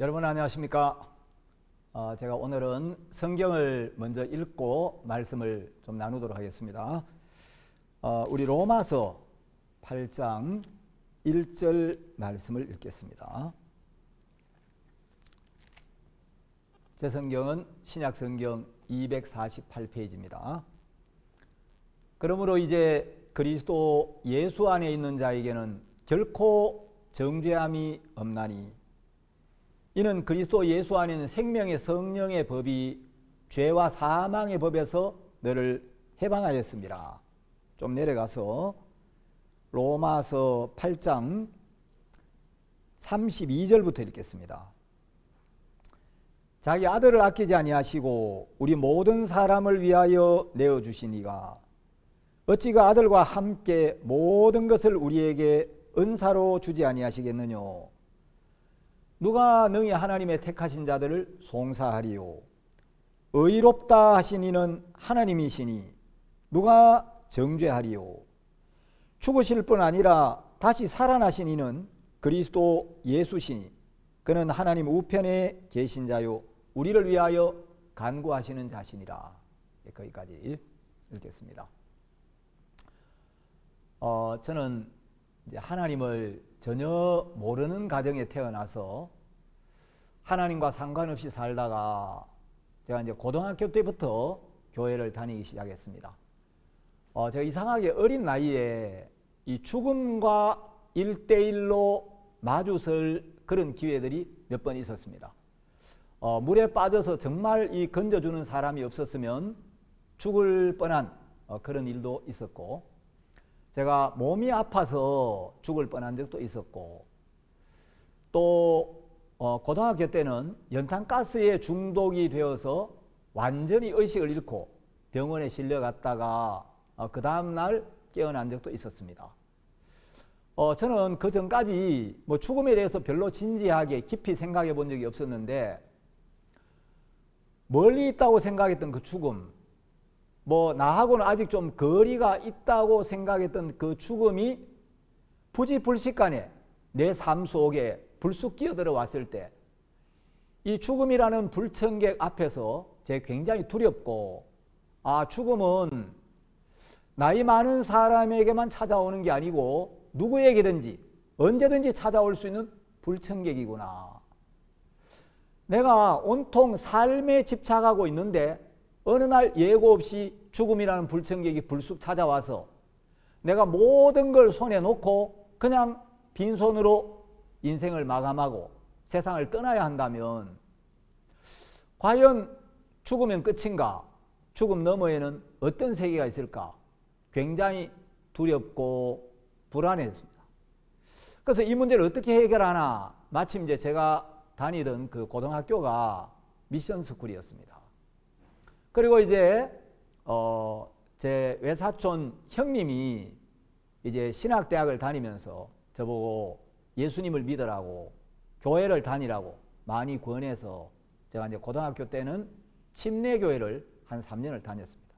여러분 안녕하십니까? 제가 오늘은 성경을 먼저 읽고 말씀을 좀 나누도록 하겠습니다. 우리 로마서 8장 1절 말씀을 읽겠습니다. 제 성경은 신약성경 248페이지입니다. 그러므로 이제 그리스도 예수 안에 있는 자에게는 결코 정죄함이 없나니 이는 그리스도 예수 안에 있는 생명의 성령의 법이 죄와 사망의 법에서 너를 해방하였습니다. 좀 내려가서 로마서 8장 32절부터 읽겠습니다. 자기 아들을 아끼지 아니하시고 우리 모든 사람을 위하여 내어주신 이가 어찌 그 아들과 함께 모든 것을 우리에게 은사로 주지 아니하시겠느냐. 누가 능히 하나님의 택하신 자들을 송사하리요. 의롭다 하신 이는 하나님이시니 누가 정죄하리요. 죽으실 뿐 아니라 다시 살아나신 이는 그리스도 예수시니 그는 하나님 우편에 계신 자요 우리를 위하여 간구하시는 자시니라. 거기까지 읽겠습니다. 저는 이제 하나님을 전혀 모르는 가정에 태어나서 하나님과 상관없이 살다가 제가 이제 고등학교 때부터 교회를 다니기 시작했습니다. 제가 이상하게 어린 나이에 이 죽음과 1대1로 마주설 그런 기회들이 몇 번 있었습니다. 물에 빠져서 정말 이 건져주는 사람이 없었으면 죽을 뻔한 그런 일도 있었고, 제가 몸이 아파서 죽을 뻔한 적도 있었고, 또 고등학교 때는 연탄가스에 중독이 되어서 완전히 의식을 잃고 병원에 실려갔다가 그 다음날 깨어난 적도 있었습니다. 저는 그 전까지 뭐 죽음에 대해서 별로 진지하게 깊이 생각해 본 적이 없었는데, 멀리 있다고 생각했던 그 죽음, 뭐 나하고는 아직 좀 거리가 있다고 생각했던 그 죽음이 부지불식간에 내 삶 속에 불쑥 끼어들어 왔을 때 이 죽음이라는 불청객 앞에서 제가 굉장히 두렵고, 죽음은 나이 많은 사람에게만 찾아오는 게 아니고 누구에게든지 언제든지 찾아올 수 있는 불청객이구나. 내가 온통 삶에 집착하고 있는데 어느 날 예고 없이 죽음이라는 불청객이 불쑥 찾아와서 내가 모든 걸 손에 놓고 그냥 빈손으로 인생을 마감하고 세상을 떠나야 한다면 과연 죽으면 끝인가? 죽음 너머에는 어떤 세계가 있을까? 굉장히 두렵고 불안했습니다. 그래서 이 문제를 어떻게 해결하나, 마침 이제 제가 다니던 그 고등학교가 미션 스쿨이었습니다. 그리고 이제 제 외사촌 형님이 이제 신학대학을 다니면서 저보고 예수님을 믿으라고 교회를 다니라고 많이 권해서 제가 이제 고등학교 때는 침례교회를 한 3년을 다녔습니다.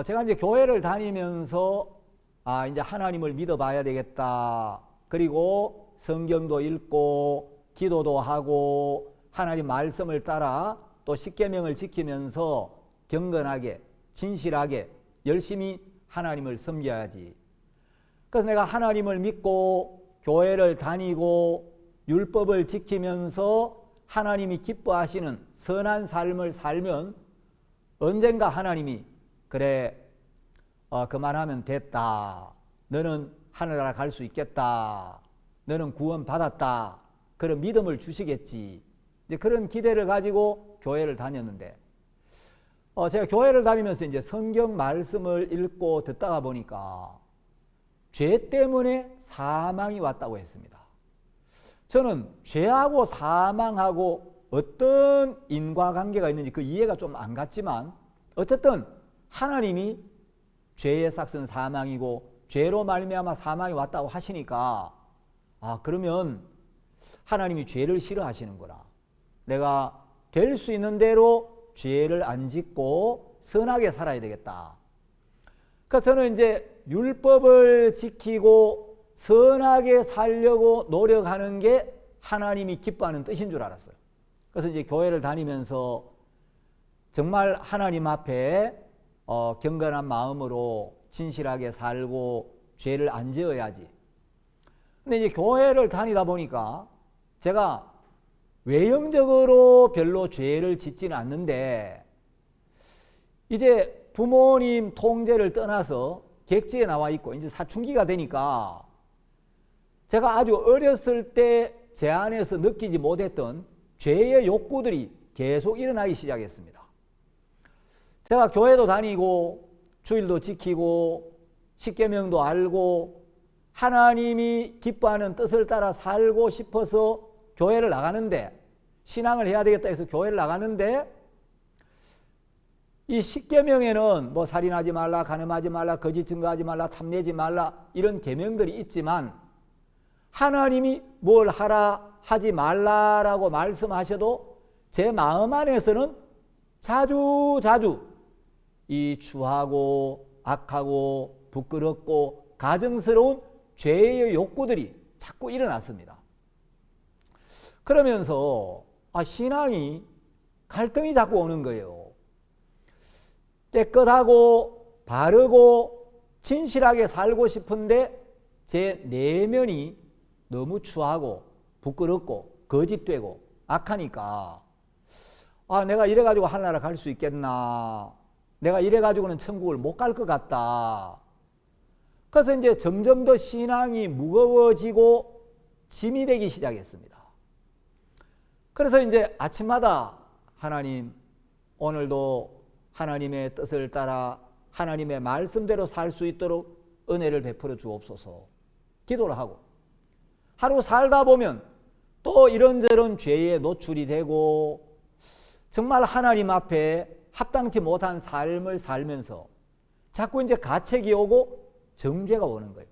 제가 이제 교회를 다니면서 이제 하나님을 믿어봐야 되겠다. 그리고 성경도 읽고 기도도 하고 하나님 말씀을 따라 또 십계명을 지키면서 경건하게 진실하게 열심히 하나님을 섬겨야지. 그래서 내가 하나님을 믿고 교회를 다니고 율법을 지키면서 하나님이 기뻐하시는 선한 삶을 살면 언젠가 하나님이 그래 그만하면 됐다. 너는 하늘나라 갈 수 있겠다. 너는 구원 받았다. 그런 믿음을 주시겠지. 이제 그런 기대를 가지고 교회를 다녔는데, 제가 교회를 다니면서 이제 성경 말씀을 읽고 듣다가 보니까 죄 때문에 사망이 왔다고 했습니다. 저는 죄하고 사망하고 어떤 인과관계가 있는지 그 이해가 좀 안 갔지만, 어쨌든 하나님이 죄의 삭은 사망이고 죄로 말미암아 사망이 왔다고 하시니까 그러면 하나님이 죄를 싫어하시는구나. 내가 될 수 있는 대로 죄를 안 짓고 선하게 살아야 되겠다. 그러니까 저는 이제 율법을 지키고 선하게 살려고 노력하는 게 하나님이 기뻐하는 뜻인 줄 알았어요. 그래서 이제 교회를 다니면서 정말 하나님 앞에 경건한 마음으로 진실하게 살고 죄를 안 지어야지. 근데 이제 교회를 다니다 보니까 제가 외형적으로 별로 죄를 짓지는 않는데 이제 부모님 통제를 떠나서 객지에 나와 있고 이제 사춘기가 되니까 제가 아주 어렸을 때 제 안에서 느끼지 못했던 죄의 욕구들이 계속 일어나기 시작했습니다. 제가 교회도 다니고 주일도 지키고 십계명도 알고 하나님이 기뻐하는 뜻을 따라 살고 싶어서 교회를 나가는데, 신앙을 해야 되겠다 해서 교회를 나가는데, 이 십계명에는 뭐 살인하지 말라, 간음하지 말라, 거짓 증거하지 말라, 탐내지 말라 이런 계명들이 있지만 하나님이 뭘 하라 하지 말라라고 말씀하셔도 제 마음 안에서는 자주 이 추하고 악하고 부끄럽고 가증스러운 죄의 욕구들이 자꾸 일어났습니다. 그러면서 신앙이 갈등이 자꾸 오는 거예요. 깨끗하고 바르고 진실하게 살고 싶은데 제 내면이 너무 추하고 부끄럽고 거짓되고 악하니까 내가 이래가지고 하늘나라 갈 수 있겠나, 내가 이래가지고는 천국을 못 갈 것 같다. 그래서 이제 점점 더 신앙이 무거워지고 짐이 되기 시작했습니다. 그래서 이제 아침마다 하나님, 오늘도 하나님의 뜻을 따라 하나님의 말씀대로 살 수 있도록 은혜를 베풀어 주옵소서 기도를 하고, 하루 살다 보면 또 이런저런 죄에 노출이 되고 정말 하나님 앞에 합당치 못한 삶을 살면서 자꾸 이제 가책이 오고 정죄가 오는 거예요.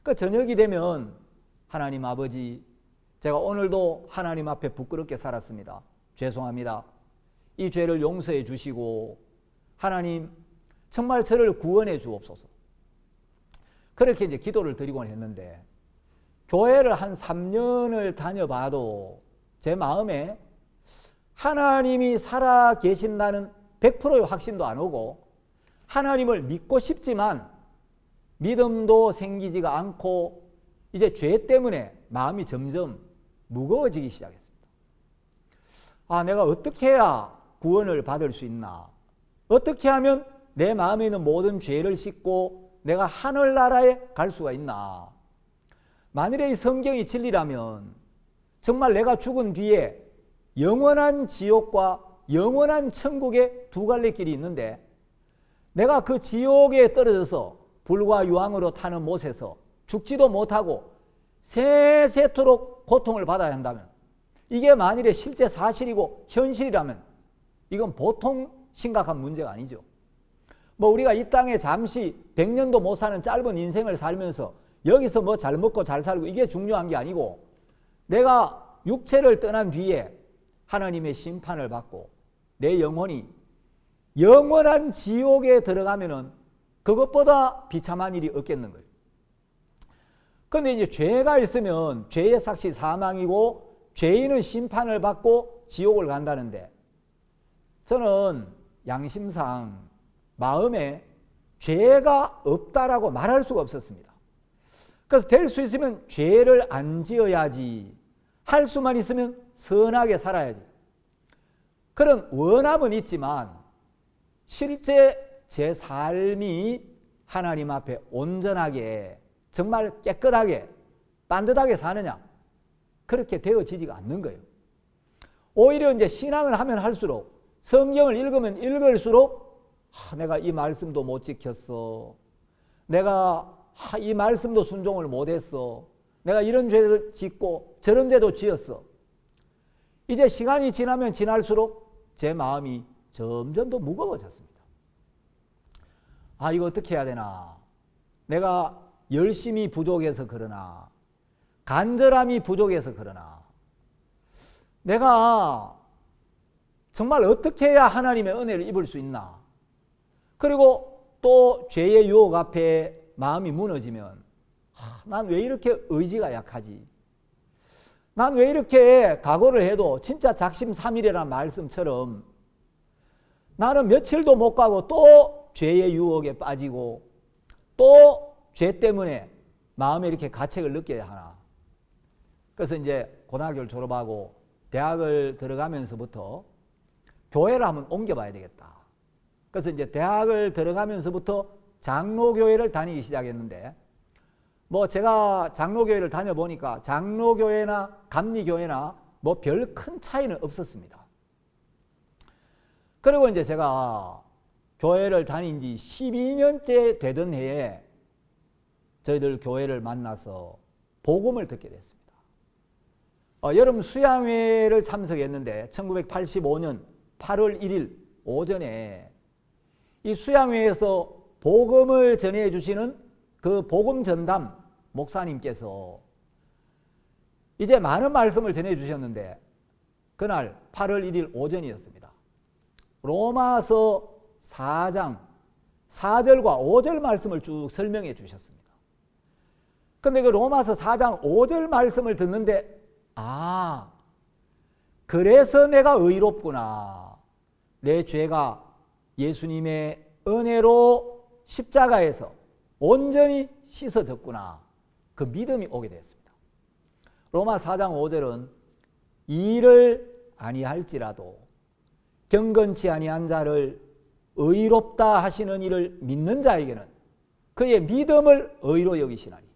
그 저녁이 되면 하나님 아버지, 제가 오늘도 하나님 앞에 부끄럽게 살았습니다. 죄송합니다. 이 죄를 용서해 주시고 하나님 정말 저를 구원해 주옵소서. 그렇게 이제 기도를 드리곤 했는데, 교회를 한 3년을 다녀봐도 제 마음에 하나님이 살아 계신다는 100%의 확신도 안 오고, 하나님을 믿고 싶지만 믿음도 생기지가 않고 이제 죄 때문에 마음이 점점 무거워지기 시작했습니다. 내가 어떻게 해야 구원을 받을 수 있나? 어떻게 하면 내 마음에 있는 모든 죄를 씻고 내가 하늘나라에 갈 수가 있나? 만일에 이 성경이 진리라면 정말 내가 죽은 뒤에 영원한 지옥과 영원한 천국의 두 갈래 길이 있는데, 내가 그 지옥에 떨어져서 불과 유황으로 타는 못에서 죽지도 못하고 세세토록 고통을 받아야 한다면, 이게 만일에 실제 사실이고 현실이라면 이건 보통 심각한 문제가 아니죠. 우리가 이 땅에 잠시 100년도 못 사는 짧은 인생을 살면서 여기서 뭐 잘 먹고 잘 살고 이게 중요한 게 아니고, 내가 육체를 떠난 뒤에 하나님의 심판을 받고 내 영혼이 영원한 지옥에 들어가면은 그것보다 비참한 일이 없겠는 거예요. 그런데 이제 죄가 있으면 죄의 삭시 사망이고 죄인은 심판을 받고 지옥을 간다는데, 저는 양심상 마음에 죄가 없다라고 말할 수가 없었습니다. 그래서 될 수 있으면 죄를 안 지어야지, 할 수만 있으면 선하게 살아야지, 그런 원함은 있지만 실제 제 삶이 하나님 앞에 온전하게 정말 깨끗하게 반듯하게 사느냐, 그렇게 되어지지가 않는 거예요. 오히려 이제 신앙을 하면 할수록, 성경을 읽으면 읽을수록 내가 이 말씀도 못 지켰어, 내가 이 말씀도 순종을 못했어, 내가 이런 죄를 짓고 저런 죄도 지었어. 이제 시간이 지나면 지날수록 제 마음이 점점 더 무거워졌습니다. 이거 어떻게 해야 되나, 내가 열심히 부족해서 그러나, 간절함이 부족해서 그러나, 내가 정말 어떻게 해야 하나님의 은혜를 입을 수 있나. 그리고 또 죄의 유혹 앞에 마음이 무너지면 난 왜 이렇게 의지가 약하지, 난 왜 이렇게 각오를 해도 진짜 작심삼일이라는 말씀처럼 나는 며칠도 못 가고 또 죄의 유혹에 빠지고 또 죄 때문에 마음에 이렇게 가책을 느껴야 하나. 그래서 이제 고등학교를 졸업하고 대학을 들어가면서부터 교회를 한번 옮겨봐야 되겠다. 그래서 이제 대학을 들어가면서부터 장로교회를 다니기 시작했는데, 뭐 제가 장로교회를 다녀보니까 장로교회나 감리교회나 뭐 별 큰 차이는 없었습니다. 그리고 이제 제가 교회를 다닌 지 12년째 되던 해에 저희들 교회를 만나서 복음을 듣게 됐습니다. 여름 수양회를 참석했는데 1985년 8월 1일 오전에 이 수양회에서 복음을 전해 주시는 그 복음 전담 목사님께서 이제 많은 말씀을 전해 주셨는데 그날 8월 1일 오전이었습니다. 로마서 4장 4절과 5절 말씀을 쭉 설명해 주셨습니다. 근데 그 로마서 4장 5절 말씀을 듣는데 그래서 내가 의롭구나. 내 죄가 예수님의 은혜로 십자가에서 온전히 씻어졌구나. 그 믿음이 오게 됐습니다. 로마 4장 5절은 일을 아니할지라도 경건치 아니한 자를 의롭다 하시는 이를 믿는 자에게는 그의 믿음을 의로 여기시나니.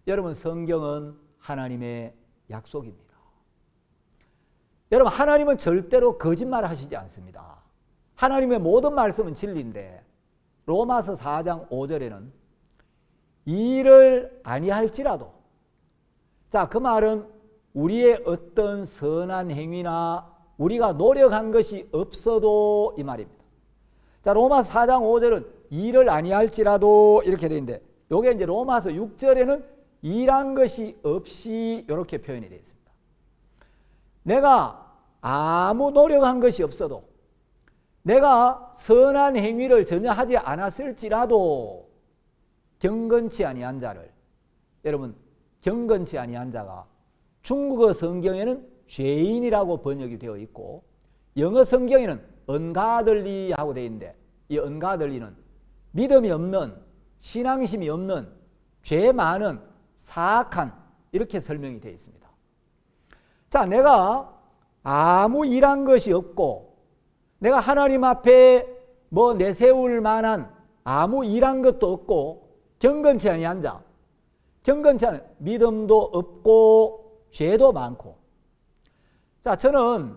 여러분, 성경은 하나님의 약속입니다. 여러분, 하나님은 절대로 거짓말 하시지 않습니다. 하나님의 모든 말씀은 진리인데 로마서 4장 5절에는 일을 아니할지라도, 자, 그 말은 우리의 어떤 선한 행위나 우리가 노력한 것이 없어도 이 말입니다. 자, 로마서 4장 5절은 일을 아니할지라도 이렇게 되어 있는데, 요게 이제 로마서 6절에는 일한 것이 없이 이렇게 표현이 되어 있습니다. 내가 아무 노력한 것이 없어도, 내가 선한 행위를 전혀 하지 않았을지라도 경건치 아니한 자를, 여러분, 경건치 아니한 자가 중국어 성경에는 죄인이라고 번역이 되어 있고 영어 성경에는 언가들리 하고 되어 있는데, 이 언가들리는 믿음이 없는, 신앙심이 없는, 죄 많은, 사악한, 이렇게 설명이 되어 있습니다. 자, 내가 아무 일한 것이 없고 내가 하나님 앞에 뭐 내세울 만한 아무 일한 것도 없고 경건치 아니한 자, 경건치 않은, 믿음도 없고 죄도 많고. 자, 저는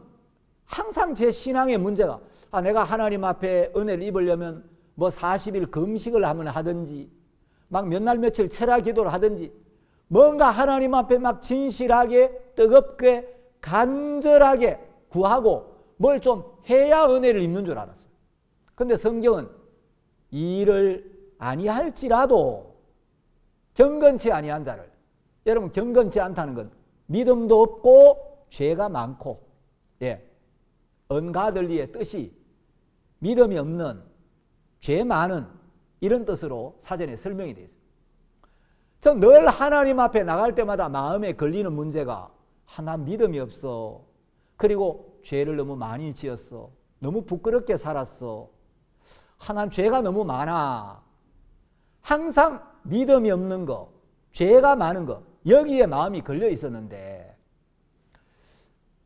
항상 제 신앙의 문제가 내가 하나님 앞에 은혜를 입으려면 뭐 40일 금식을 한번 하든지 막 몇 날 며칠 철야 기도를 하든지 뭔가 하나님 앞에 막 진실하게 뜨겁게 간절하게 구하고 뭘 좀 해야 은혜를 입는 줄 알았어요. 근데 성경은 일을 아니할지라도 경건치 아니한 자를, 여러분, 경건치 않다는 건 믿음도 없고 죄가 많고, 언가들리의 뜻이 믿음이 없는, 죄 많은, 이런 뜻으로 사전에 설명이 되어 있습니다. 전 늘 하나님 앞에 나갈 때마다 마음에 걸리는 문제가 난 믿음이 없어. 그리고 죄를 너무 많이 지었어. 너무 부끄럽게 살았어. 난 죄가 너무 많아. 항상 믿음이 없는 거, 죄가 많은 거, 여기에 마음이 걸려 있었는데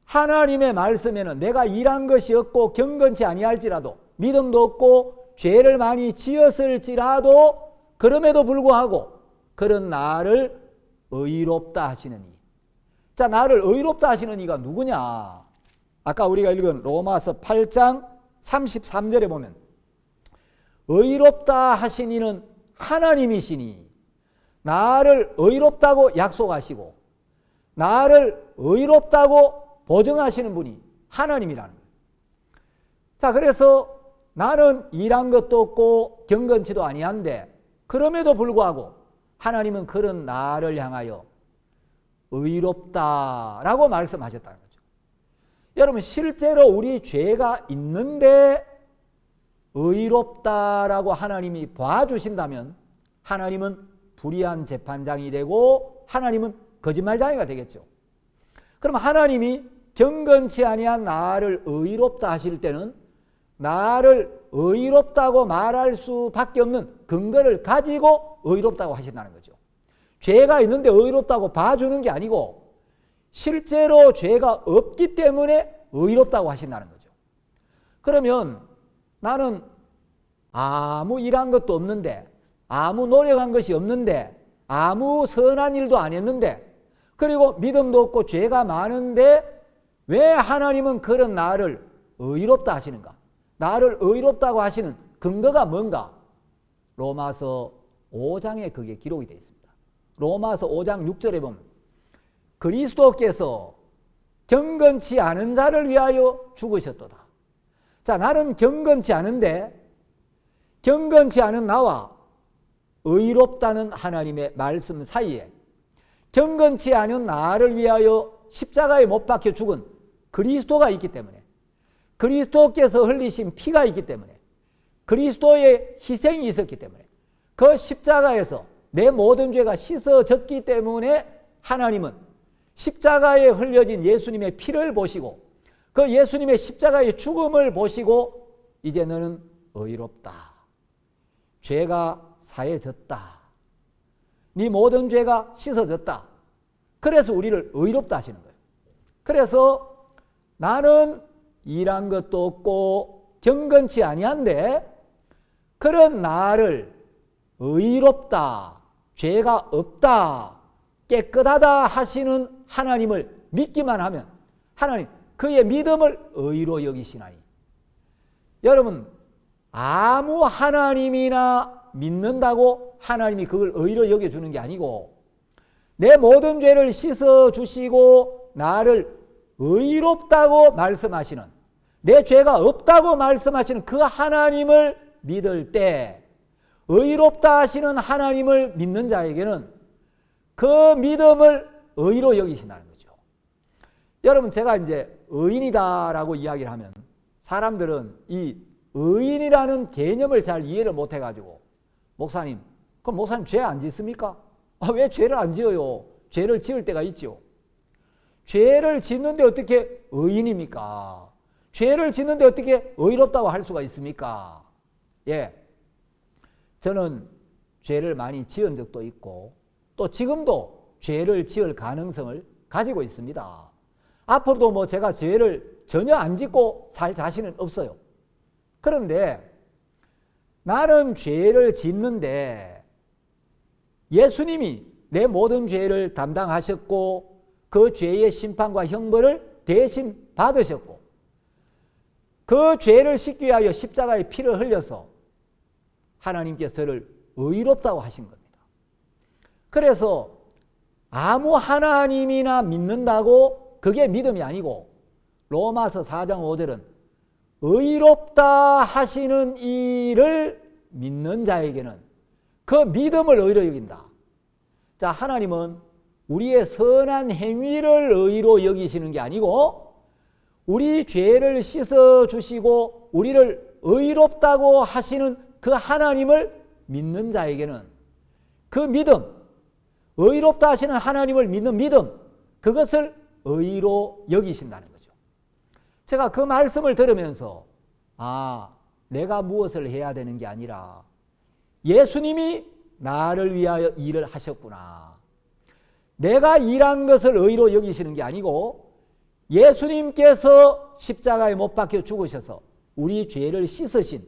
하나님의 말씀에는 내가 일한 것이 없고 경건치 아니할지라도, 믿음도 없고 죄를 많이 지었을지라도 그럼에도 불구하고 그런 나를 의롭다 하시는 이. 자, 나를 의롭다 하시는 이가 누구냐? 아까 우리가 읽은 로마서 8장 33절에 보면 의롭다 하신 이는 하나님이시니 나를 의롭다고 약속하시고 나를 의롭다고 보증하시는 분이 하나님이라는 거예요. 자, 그래서 나는 일한 것도 없고 경건치도 아니한데 그럼에도 불구하고 하나님은 그런 나를 향하여 의롭다라고 말씀하셨다는 거죠. 여러분, 실제로 우리 죄가 있는데 의롭다라고 하나님이 봐주신다면 하나님은 불의한 재판장이 되고 하나님은 거짓말쟁이가 되겠죠. 그럼 하나님이 경건치 아니한 나를 의롭다 하실 때는 나를 의롭다고 말할 수밖에 없는 근거를 가지고 의롭다고 하신다는 거죠. 죄가 있는데 의롭다고 봐주는 게 아니고 실제로 죄가 없기 때문에 의롭다고 하신다는 거죠. 그러면 나는 아무 일한 것도 없는데, 아무 노력한 것이 없는데, 아무 선한 일도 안 했는데, 그리고 믿음도 없고 죄가 많은데 왜 하나님은 그런 나를 의롭다 하시는가? 나를 의롭다고 하시는 근거가 뭔가? 로마서 5장에 그게 기록이 되어 있습니다. 로마서 5장 6절에 보면 그리스도께서 경건치 않은 자를 위하여 죽으셨도다. 자, 나는 경건치 않은데 경건치 않은 나와 의롭다는 하나님의 말씀 사이에 경건치 않은 나를 위하여 십자가에 못 박혀 죽은 그리스도가 있기 때문에, 그리스도께서 흘리신 피가 있기 때문에, 그리스도의 희생이 있었기 때문에, 그 십자가에서 내 모든 죄가 씻어졌기 때문에 하나님은 십자가에 흘려진 예수님의 피를 보시고 그 예수님의 십자가의 죽음을 보시고 이제 너는 의롭다. 죄가 사해졌다. 네 모든 죄가 씻어졌다. 그래서 우리를 의롭다 하시는 거예요. 그래서 나는 일한 것도 없고 경건치 아니한데 그런 나를 의롭다, 죄가 없다, 깨끗하다 하시는 하나님을 믿기만 하면 하나님 그의 믿음을 의로 여기시나니. 여러분, 아무 하나님이나 믿는다고 하나님이 그걸 의로 여겨주는 게 아니고 내 모든 죄를 씻어주시고 나를 의롭다고 말씀하시는, 내 죄가 없다고 말씀하시는 그 하나님을 믿을 때 의롭다 하시는 하나님을 믿는 자에게는 그 믿음을 의로 여기신다는 거죠. 여러분, 제가 이제 의인이다라고 이야기를 하면 사람들은 이 의인이라는 개념을 잘 이해를 못 해가지고 목사님, 그럼 목사님 죄 안 짓습니까? 왜 죄를 안 지어요? 죄를 지을 때가 있죠. 죄를 짓는데 어떻게 의인입니까? 죄를 짓는데 어떻게 의롭다고 할 수가 있습니까? 예, 저는 죄를 많이 지은 적도 있고 또 지금도 죄를 지을 가능성을 가지고 있습니다. 앞으로도 뭐 제가 죄를 전혀 안 짓고 살 자신은 없어요. 그런데 나는 죄를 짓는데 예수님이 내 모든 죄를 담당하셨고 그 죄의 심판과 형벌을 대신 받으셨고 그 죄를 씻기 위하여 십자가의 피를 흘려서 하나님께서 저를 의롭다고 하신 겁니다. 그래서 아무 하나님이나 믿는다고 그게 믿음이 아니고 로마서 4장 5절은 의롭다 하시는 이를 믿는 자에게는 그 믿음을 의로 여긴다. 자, 하나님은 우리의 선한 행위를 의로 여기시는 게 아니고 우리 죄를 씻어주시고 우리를 의롭다고 하시는 그 하나님을 믿는 자에게는 그 믿음, 의롭다 하시는 하나님을 믿는 믿음, 그것을 의로 여기신다는 거죠. 제가 그 말씀을 들으면서 내가 무엇을 해야 되는 게 아니라 예수님이 나를 위하여 일을 하셨구나. 내가 일한 것을 의로 여기시는 게 아니고 예수님께서 십자가에 못 박혀 죽으셔서 우리 죄를 씻으신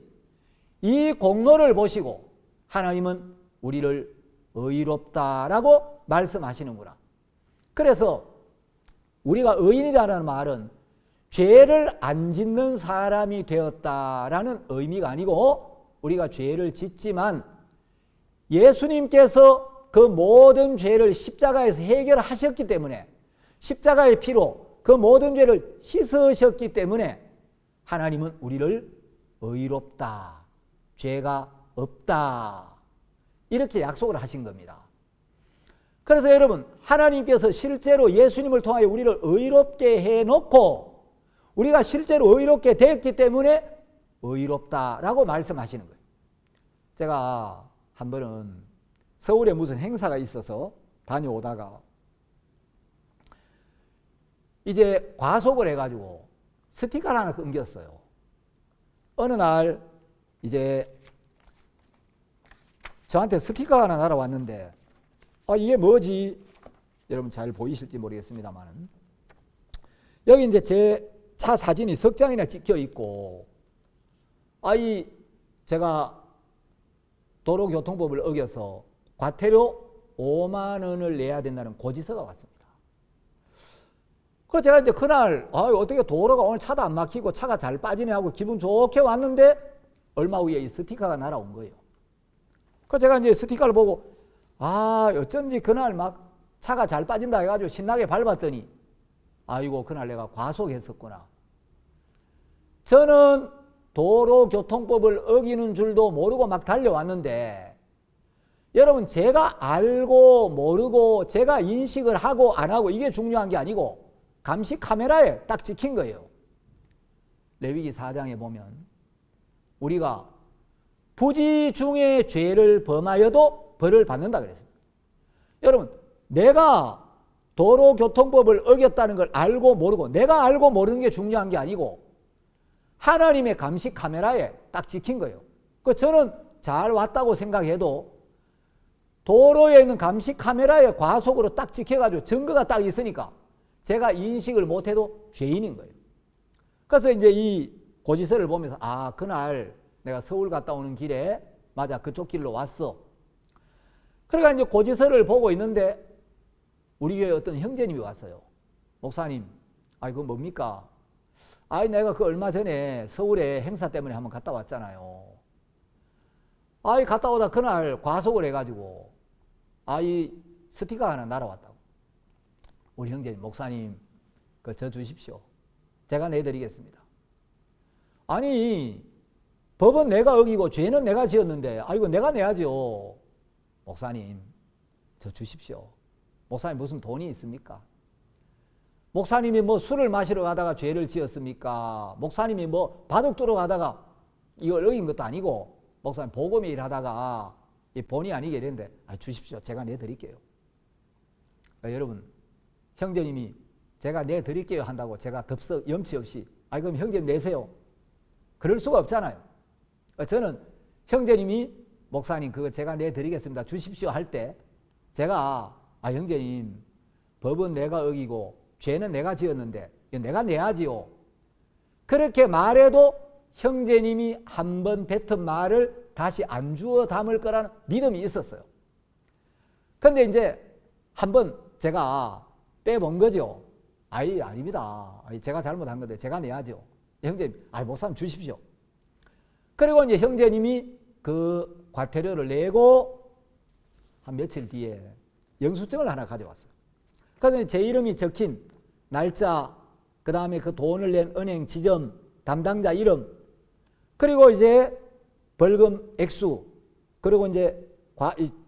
이 공로를 보시고 하나님은 우리를 의롭다라고 말씀하시는구나. 그래서 우리가 의인이라는 말은 죄를 안 짓는 사람이 되었다라는 의미가 아니고 우리가 죄를 짓지만 예수님께서 그 모든 죄를 십자가에서 해결하셨기 때문에 십자가의 피로 그 모든 죄를 씻으셨기 때문에 하나님은 우리를 의롭다, 죄가 없다 이렇게 약속을 하신 겁니다. 그래서 여러분, 하나님께서 실제로 예수님을 통하여 우리를 의롭게 해놓고 우리가 실제로 의롭게 되었기 때문에 의롭다라고 말씀하시는 거예요. 제가 한 번은 서울에 무슨 행사가 있어서 다녀오다가 이제 과속을 해가지고 스티커를 하나 끊겼어요. 어느 날 이제 저한테 스티커가 하나 날아왔는데 이게 뭐지? 여러분 잘 보이실지 모르겠습니다만 여기 이제 제 차 사진이 석 장이나 찍혀 있고 제가 도로교통법을 어겨서 과태료 5만 원을 내야 된다는 고지서가 왔습니다. 그래서 제가 이제 그날 어떻게 도로가 오늘 차도 안 막히고 차가 잘 빠지네 하고 기분 좋게 왔는데 얼마 후에 이 스티커가 날아온 거예요. 그래서 제가 이제 스티커를 보고 어쩐지 그날 막 차가 잘 빠진다 해가지고 신나게 밟았더니 아이고 그날 내가 과속했었구나. 저는 도로교통법을 어기는 줄도 모르고 막 달려왔는데 여러분 제가 알고 모르고 제가 인식을 하고 안 하고 이게 중요한 게 아니고 감시 카메라에 딱 찍힌 거예요. 레위기 4장에 보면 우리가 부지 중에 죄를 범하여도 벌을 받는다 그랬습니다. 여러분 내가 도로교통법을 어겼다는 걸 알고 모르고 내가 알고 모르는 게 중요한 게 아니고 하나님의 감시 카메라에 딱 찍힌 거예요. 저는 잘 왔다고 생각해도 도로에 있는 감시 카메라에 과속으로 딱 찍혀가지고 증거가 딱 있으니까 제가 인식을 못해도 죄인인 거예요. 그래서 이제 이 고지서를 보면서 그날 내가 서울 갔다 오는 길에 맞아 그쪽 길로 왔어. 그러니까 이제 고지서를 보고 있는데 우리 교회 어떤 형제님이 왔어요. 목사님, 그건 뭡니까? 내가 그 얼마 전에 서울에 행사 때문에 한번 갔다 왔잖아요. 갔다 오다 그날 과속을 해가지고 이 스티커 하나 날아왔다고. 우리 형제님, 목사님, 그거 저 주십시오. 제가 내드리겠습니다. 법은 내가 어기고 죄는 내가 지었는데 이거 내가 내야죠. 목사님, 저 주십시오. 목사님 무슨 돈이 있습니까? 목사님이 술을 마시러 가다가 죄를 지었습니까? 목사님이 바둑 두러 가다가 이걸 어긴 것도 아니고 목사님 복음의 일 하다가 이 본의 아니게 이랬는데 주십시오. 제가 내드릴게요. 여러분 형제님이 제가 내드릴게요 한다고 제가 덥석 염치 없이 그럼 형제님 내세요. 그럴 수가 없잖아요. 저는 형제님이 목사님 그거 제가 내드리겠습니다. 주십시오 할 때 제가 형제님 법은 내가 어기고 죄는 내가 지었는데 내가 내야지요. 그렇게 말해도 형제님이 한 번 뱉은 말을 다시 안 주워 담을 거라는 믿음이 있었어요. 그런데 이제 한번 제가 빼본 거죠. 아닙니다. 제가 잘못한 건데 제가 내야죠. 형제님, 목사님 주십시오. 그리고 이제 형제님이 그 과태료를 내고 한 며칠 뒤에 영수증을 하나 가져왔어요. 그래서 제 이름이 적힌 날짜, 그 다음에 그 돈을 낸 은행 지점, 담당자 이름, 그리고 이제 벌금 액수, 그리고 이제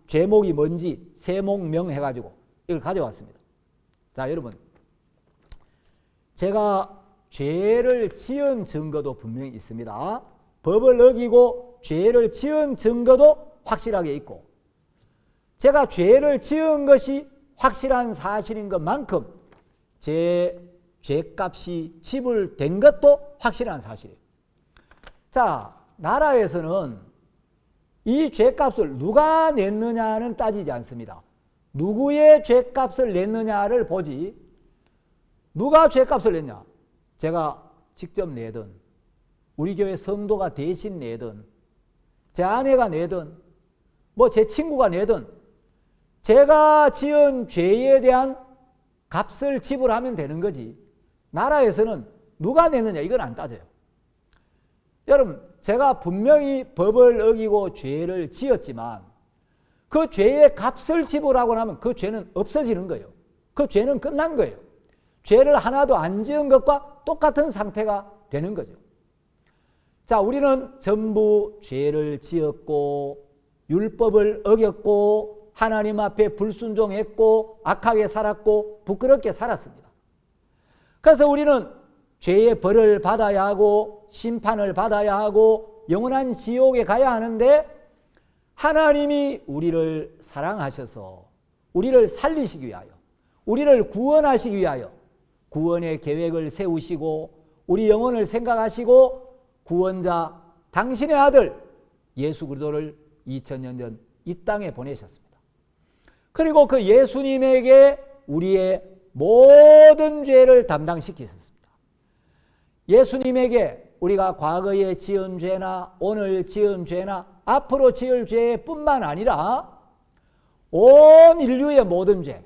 죄목이 뭔지 세목명 해가지고 이걸 가져왔습니다. 자, 여러분. 제가 죄를 지은 증거도 분명히 있습니다. 법을 어기고 죄를 지은 증거도 확실하게 있고, 제가 죄를 지은 것이 확실한 사실인 것만큼 제 죄값이 지불된 것도 확실한 사실이에요. 자, 나라에서는 이 죄값을 누가 냈느냐는 따지지 않습니다. 누구의 죄값을 냈느냐를 보지, 누가 죄값을 냈냐? 제가 직접 내든, 우리 교회 성도가 대신 내든, 제 아내가 내든, 제 친구가 내든, 제가 지은 죄에 대한 값을 지불하면 되는 거지. 나라에서는 누가 내느냐 이건 안 따져요. 여러분, 제가 분명히 법을 어기고 죄를 지었지만 그 죄의 값을 지불하고 나면 그 죄는 없어지는 거예요. 그 죄는 끝난 거예요. 죄를 하나도 안 지은 것과 똑같은 상태가 되는 거죠. 자, 우리는 전부 죄를 지었고 율법을 어겼고 하나님 앞에 불순종했고 악하게 살았고 부끄럽게 살았습니다. 그래서 우리는 죄의 벌을 받아야 하고 심판을 받아야 하고 영원한 지옥에 가야 하는데, 하나님이 우리를 사랑하셔서 우리를 살리시기 위하여, 우리를 구원하시기 위하여 구원의 계획을 세우시고 우리 영혼을 생각하시고 구원자 당신의 아들 예수 그리스도를 2000년 전 이 땅에 보내셨습니다. 그리고 그 예수님에게 우리의 모든 죄를 담당시키셨습니다. 예수님에게 우리가 과거에 지은 죄나 오늘 지은 죄나 앞으로 지을 죄뿐만 아니라 온 인류의 모든 죄,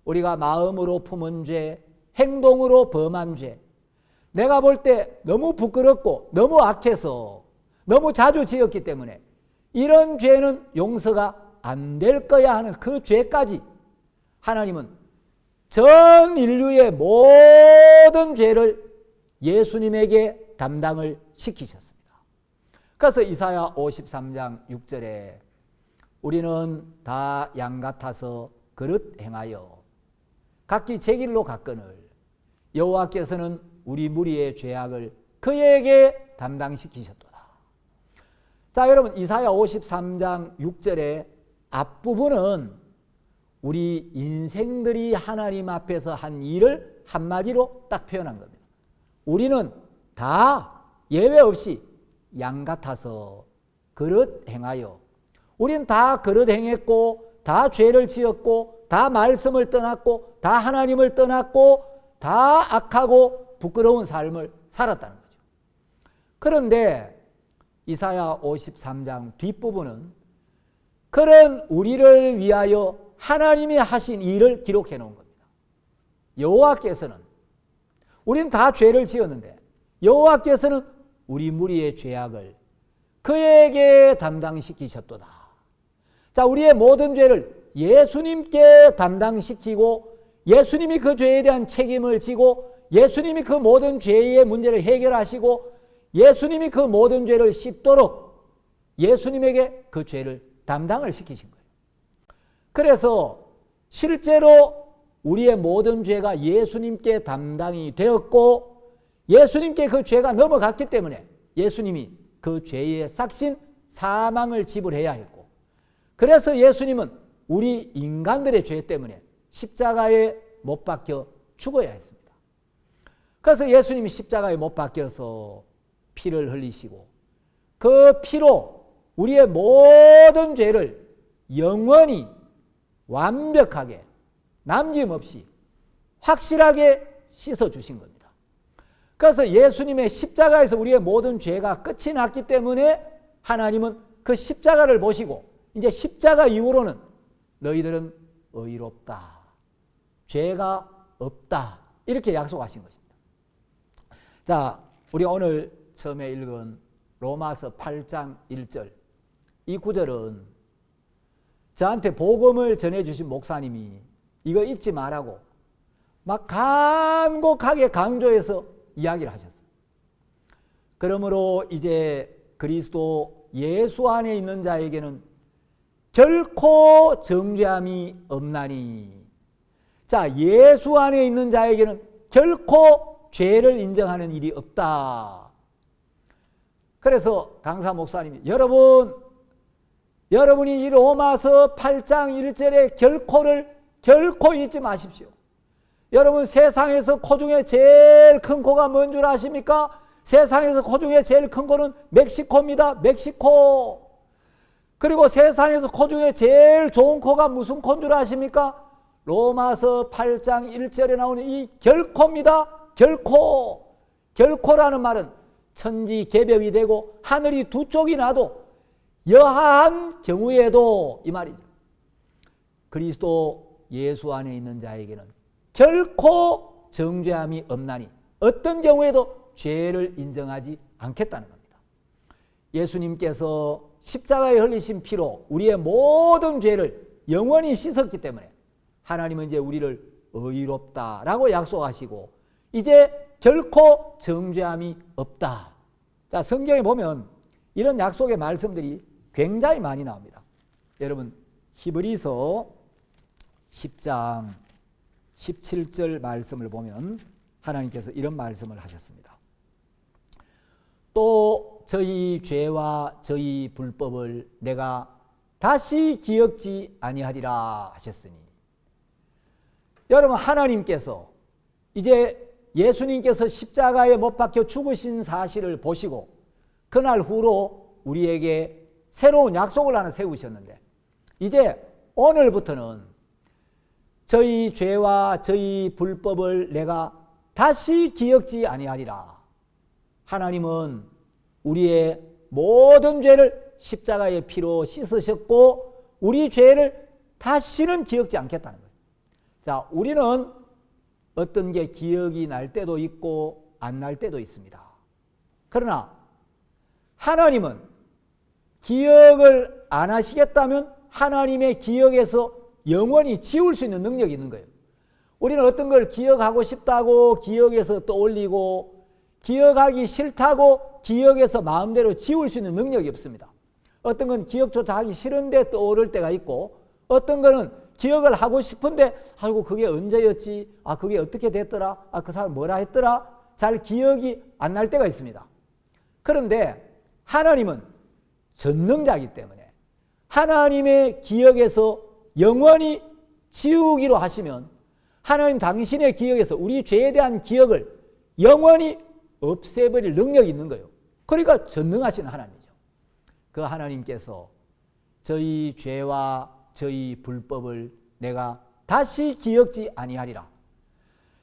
우리가 마음으로 품은 죄, 행동으로 범한 죄, 내가 볼 때 너무 부끄럽고 너무 악해서 너무 자주 지었기 때문에 이런 죄는 용서가 안 될 거야 하는 그 죄까지 하나님은 전 인류의 모든 죄를 예수님에게 담당을 시키셨습니다. 그래서 이사야 53장 6절에 우리는 다 양 같아서 그릇 행하여 각기 제 길로 갔거늘 여호와께서는 우리 무리의 죄악을 그에게 담당시키셨도다. 자, 여러분 이사야 53장 6절의 앞부분은 우리 인생들이 하나님 앞에서 한 일을 한마디로 딱 표현한 겁니다. 우리는 다 예외 없이 양 같아서 그릇 행하여, 우리는 다 그릇 행했고 다 죄를 지었고 다 말씀을 떠났고 다 하나님을 떠났고 다 악하고 부끄러운 삶을 살았다는 거죠. 그런데 이사야 53장 뒷부분은 그런 우리를 위하여 하나님이 하신 일을 기록해 놓은 겁니다. 여호와께서는, 우린 다 죄를 지었는데 여호와께서는 우리 무리의 죄악을 그에게 담당시키셨도다. 자, 우리의 모든 죄를 예수님께 담당시키고 예수님이 그 죄에 대한 책임을 지고 예수님이 그 모든 죄의 문제를 해결하시고 예수님이 그 모든 죄를 씻도록 예수님에게 그 죄를 담당을 시키신 거예요. 그래서 실제로 우리의 모든 죄가 예수님께 담당이 되었고 예수님께 그 죄가 넘어갔기 때문에 예수님이 그 죄의 삭신 사망을 지불해야 했고, 그래서 예수님은 우리 인간들의 죄 때문에 십자가에 못 박혀 죽어야 했습니다. 그래서 예수님이 십자가에 못 박혀서 피를 흘리시고 그 피로 우리의 모든 죄를 영원히 완벽하게 남김없이 확실하게 씻어주신 겁니다. 그래서 예수님의 십자가에서 우리의 모든 죄가 끝이 났기 때문에 하나님은 그 십자가를 보시고 이제 십자가 이후로는 너희들은 의롭다, 죄가 없다, 이렇게 약속하신 것입니다. 자, 우리 오늘 처음에 읽은 로마서 8장 1절, 이 구절은 저한테 복음을 전해주신 목사님이 이거 잊지 말라고 막 간곡하게 강조해서 이야기를 하셨어요. 그러므로 이제 그리스도 예수 안에 있는 자에게는 결코 정죄함이 없나니, 자, 예수 안에 있는 자에게는 결코 죄를 인정하는 일이 없다. 그래서 강사 목사님이 여러분이 이 로마서 8장 1절의 결코 잊지 마십시오. 여러분, 세상에서 코 중에 제일 큰 코가 뭔 줄 아십니까? 세상에서 코 중에 제일 큰 코는 멕시코입니다. 멕시코. 그리고 세상에서 코 중에 제일 좋은 코가 무슨 코인 줄 아십니까? 로마서 8장 1절에 나오는 이 결코입니다. 결코. 결코라는 말은 천지개벽이 되고 하늘이 두 쪽이 나도 여하한 경우에도 이 말이죠. 그리스도 예수 안에 있는 자에게는 결코 정죄함이 없나니 어떤 경우에도 죄를 인정하지 않겠다는 겁니다. 예수님께서 십자가에 흘리신 피로 우리의 모든 죄를 영원히 씻었기 때문에 하나님은 이제 우리를 의롭다라고 약속하시고 이제 결코 정죄함이 없다. 자, 성경에 보면 이런 약속의 말씀들이 굉장히 많이 나옵니다. 여러분, 히브리서 10장 17절 말씀을 보면 하나님께서 이런 말씀을 하셨습니다. 또 저희 죄와 저희 불법을 내가 다시 기억지 아니하리라 하셨으니, 여러분, 하나님께서 이제 예수님께서 십자가에 못 박혀 죽으신 사실을 보시고 그날 후로 우리에게 새로운 약속을 하나 세우셨는데 이제 오늘부터는 저희 죄와 저희 불법을 내가 다시 기억지 아니하리라. 하나님은 우리의 모든 죄를 십자가의 피로 씻으셨고 우리 죄를 다시는 기억지 않겠다는 거예요. 자, 우리는 어떤 게 기억이 날 때도 있고 안 날 때도 있습니다. 그러나 하나님은 기억을 안 하시겠다면 하나님의 기억에서 영원히 지울 수 있는 능력이 있는 거예요. 우리는 어떤 걸 기억하고 싶다고 기억에서 떠올리고 기억하기 싫다고 기억에서 마음대로 지울 수 있는 능력이 없습니다. 어떤 건 기억조차 하기 싫은데 떠오를 때가 있고 어떤 거는 기억을 하고 싶은데 아이고 그게 언제였지? 아 그게 어떻게 됐더라? 아 그 사람 뭐라 했더라? 잘 기억이 안 날 때가 있습니다. 그런데 하나님은 전능자이기 때문에 하나님의 기억에서 영원히 지우기로 하시면 하나님 당신의 기억에서 우리 죄에 대한 기억을 영원히 없애버릴 능력이 있는 거예요. 그러니까 전능하신 하나님이죠. 그 하나님께서 저희 죄와 저희 불법을 내가 다시 기억지 아니하리라.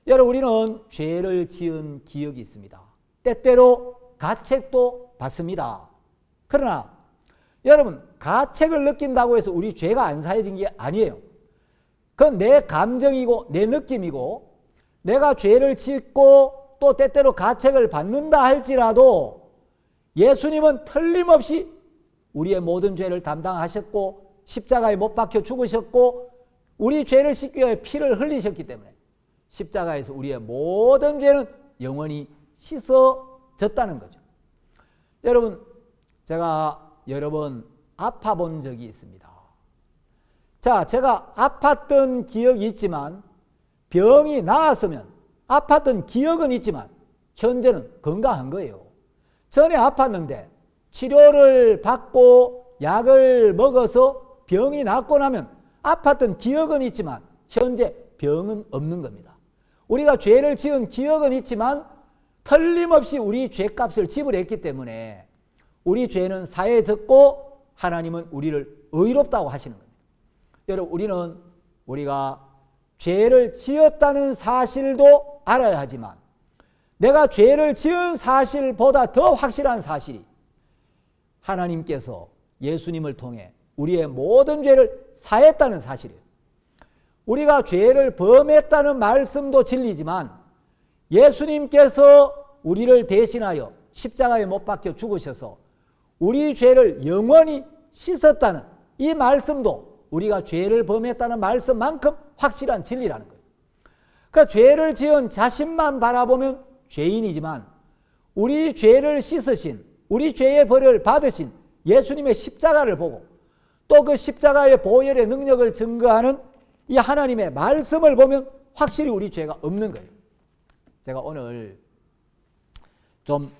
여러분 우리는 죄를 지은 기억이 있습니다. 때때로 가책도 받습니다. 그러나 여러분 가책을 느낀다고 해서 우리 죄가 안 사해진 게 아니에요. 그건 내 감정이고 내 느낌이고 내가 죄를 짓고 또 때때로 가책을 받는다 할지라도 예수님은 틀림없이 우리의 모든 죄를 담당하셨고 십자가에 못 박혀 죽으셨고 우리 죄를 씻기 위해 피를 흘리셨기 때문에 십자가에서 우리의 모든 죄는 영원히 씻어졌다는 거죠. 여러분 제가 여러 번 아파 본 적이 있습니다. 자, 제가 아팠던 기억이 있지만 병이 나았으면 아팠던 기억은 있지만 현재는 건강한 거예요. 전에 아팠는데 치료를 받고 약을 먹어서 병이 낫고 나면 아팠던 기억은 있지만 현재 병은 없는 겁니다. 우리가 죄를 지은 기억은 있지만 틀림없이 우리 죄값을 지불했기 때문에 우리 죄는 사해졌고 하나님은 우리를 의롭다고 하시는 겁니다. 여러분 우리는 우리가 죄를 지었다는 사실도 알아야 하지만 내가 죄를 지은 사실보다 더 확실한 사실이 하나님께서 예수님을 통해 우리의 모든 죄를 사했다는 사실이에요. 우리가 죄를 범했다는 말씀도 진리지만 예수님께서 우리를 대신하여 십자가에 못 박혀 죽으셔서 우리 죄를 영원히 씻었다는 이 말씀도 우리가 죄를 범했다는 말씀만큼 확실한 진리라는 거예요. 그러니까 죄를 지은 자신만 바라보면 죄인이지만 우리 죄를 씻으신 우리 죄의 벌을 받으신 예수님의 십자가를 보고 또 그 십자가의 보혈의 능력을 증거하는 이 하나님의 말씀을 보면 확실히 우리 죄가 없는 거예요. 제가 오늘 좀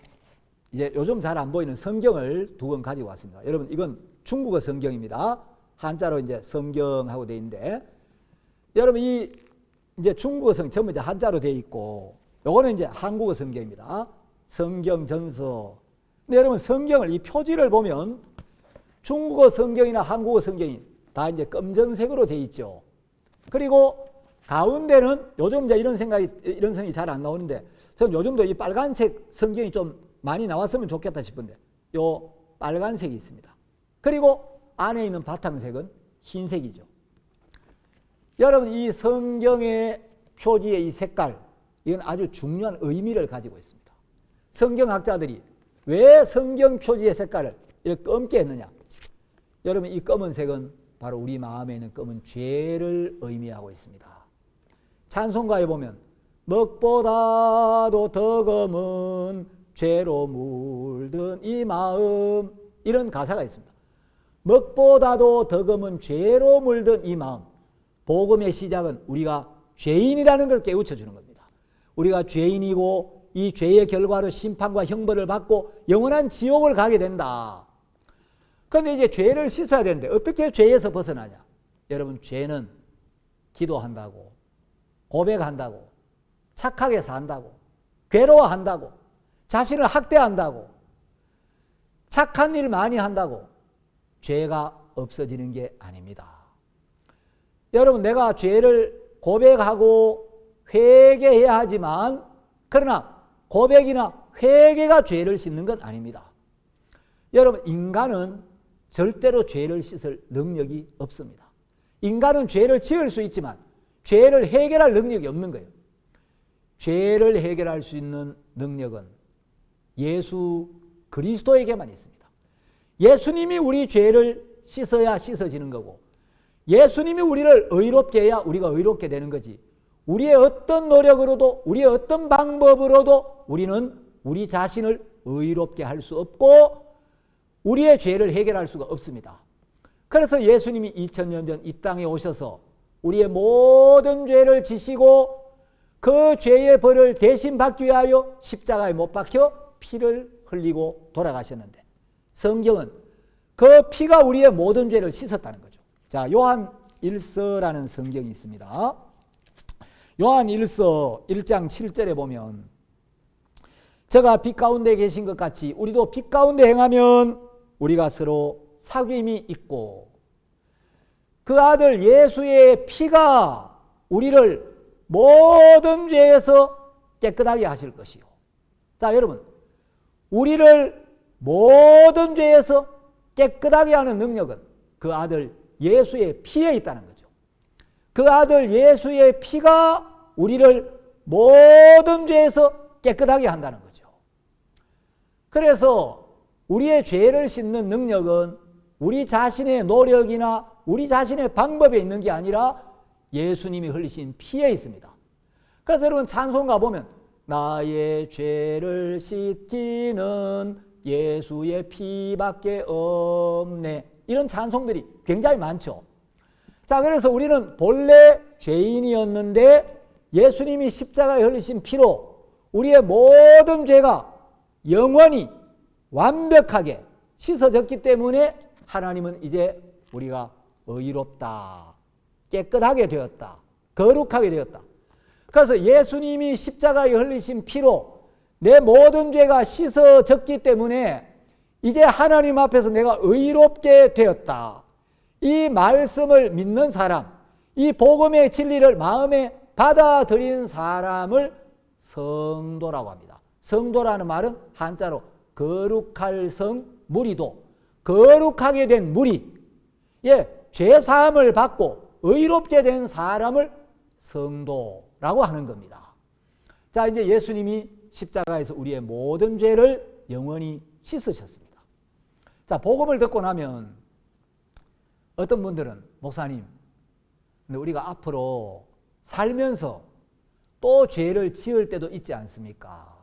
이제 요즘 잘 안 보이는 성경을 두 권 가지고 왔습니다. 여러분 이건 중국어 성경입니다. 한자로 이제 성경하고 돼 있는데 여러분 이 이제 중국어 성경 전부 이제 한자로 돼 있고 요거는 이제 한국어 성경입니다. 성경 전서. 근데 여러분 성경을 이 표지를 보면 중국어 성경이나 한국어 성경이 다 이제 검정색으로 돼 있죠. 그리고 가운데는 요즘 이제 이런 성이 잘 안 나오는데 저는 요즘도 이 빨간색 성경이 좀 많이 나왔으면 좋겠다 싶은데 요 빨간색이 있습니다. 그리고 안에 있는 바탕색은 흰색이죠. 여러분 이 성경의 표지의 이 색깔 이건 아주 중요한 의미를 가지고 있습니다. 성경학자들이 왜 성경 표지의 색깔을 이렇게 검게 했느냐? 여러분 이 검은색은 바로 우리 마음에 있는 검은 죄를 의미하고 있습니다. 찬송가에 보면 먹보다도 더 검은 죄로 물든 이 마음 이런 가사가 있습니다. 먹보다도 더 검은 죄로 물든 이 마음. 복음의 시작은 우리가 죄인이라는 걸 깨우쳐 주는 겁니다. 우리가 죄인이고 이 죄의 결과로 심판과 형벌을 받고 영원한 지옥을 가게 된다. 그런데 이제 죄를 씻어야 되는데 어떻게 죄에서 벗어나냐? 여러분 죄는 기도한다고 고백한다고 착하게 산다고, 괴로워한다고, 자신을 학대한다고, 착한 일 많이 한다고 죄가 없어지는 게 아닙니다. 여러분, 내가 죄를 고백하고 회개해야 하지만, 그러나 고백이나 회개가 죄를 씻는 건 아닙니다. 여러분, 인간은 절대로 죄를 씻을 능력이 없습니다. 인간은 죄를 지을 수 있지만 죄를 해결할 능력이 없는 거예요. 죄를 해결할 수 있는 능력은 예수 그리스도에게만 있습니다. 예수님이 우리 죄를 씻어야 씻어지는 거고, 예수님이 우리를 의롭게 해야 우리가 의롭게 되는 거지, 우리의 어떤 노력으로도, 우리의 어떤 방법으로도 우리는 우리 자신을 의롭게 할 수 없고 우리의 죄를 해결할 수가 없습니다. 그래서 예수님이 2000년 전 이 땅에 오셔서 우리의 모든 죄를 지시고 그 죄의 벌을 대신 받기 위하여 십자가에 못 박혀 피를 흘리고 돌아가셨는데, 성경은 그 피가 우리의 모든 죄를 씻었다는 거죠. 자, 요한 1서라는 성경이 있습니다. 요한 1서 1장 7절에 보면, 저가 빛 가운데 계신 것 같이 우리도 빛 가운데 행하면 우리가 서로 사귐이 있고 그 아들 예수의 피가 우리를 모든 죄에서 깨끗하게 하실 것이요. 자, 여러분, 우리를 모든 죄에서 깨끗하게 하는 능력은 그 아들 예수의 피에 있다는 거죠. 그 아들 예수의 피가 우리를 모든 죄에서 깨끗하게 한다는 거죠. 그래서 우리의 죄를 씻는 능력은 우리 자신의 노력이나 우리 자신의 방법에 있는 게 아니라 예수님이 흘리신 피에 있습니다. 그래서 여러분, 찬송가 보면 나의 죄를 씻기는 예수의 피밖에 없네, 이런 찬송들이 굉장히 많죠. 자, 그래서 우리는 본래 죄인이었는데 예수님이 십자가에 흘리신 피로 우리의 모든 죄가 영원히 완벽하게 씻어졌기 때문에 하나님은 이제 우리가 의롭다, 깨끗하게 되었다, 거룩하게 되었다. 그래서 예수님이 십자가에 흘리신 피로 내 모든 죄가 씻어졌기 때문에 이제 하나님 앞에서 내가 의롭게 되었다. 이 말씀을 믿는 사람, 이 복음의 진리를 마음에 받아들인 사람을 성도라고 합니다. 성도라는 말은 한자로 거룩할 성 무리도, 거룩하게 된 무리, 죄 사함을 받고 의롭게 된 사람을 성도라고 하는 겁니다. 자, 이제 예수님이 십자가에서 우리의 모든 죄를 영원히 씻으셨습니다. 자, 복음을 듣고 나면 어떤 분들은, 목사님, 근데 우리가 앞으로 살면서 또 죄를 지을 때도 있지 않습니까?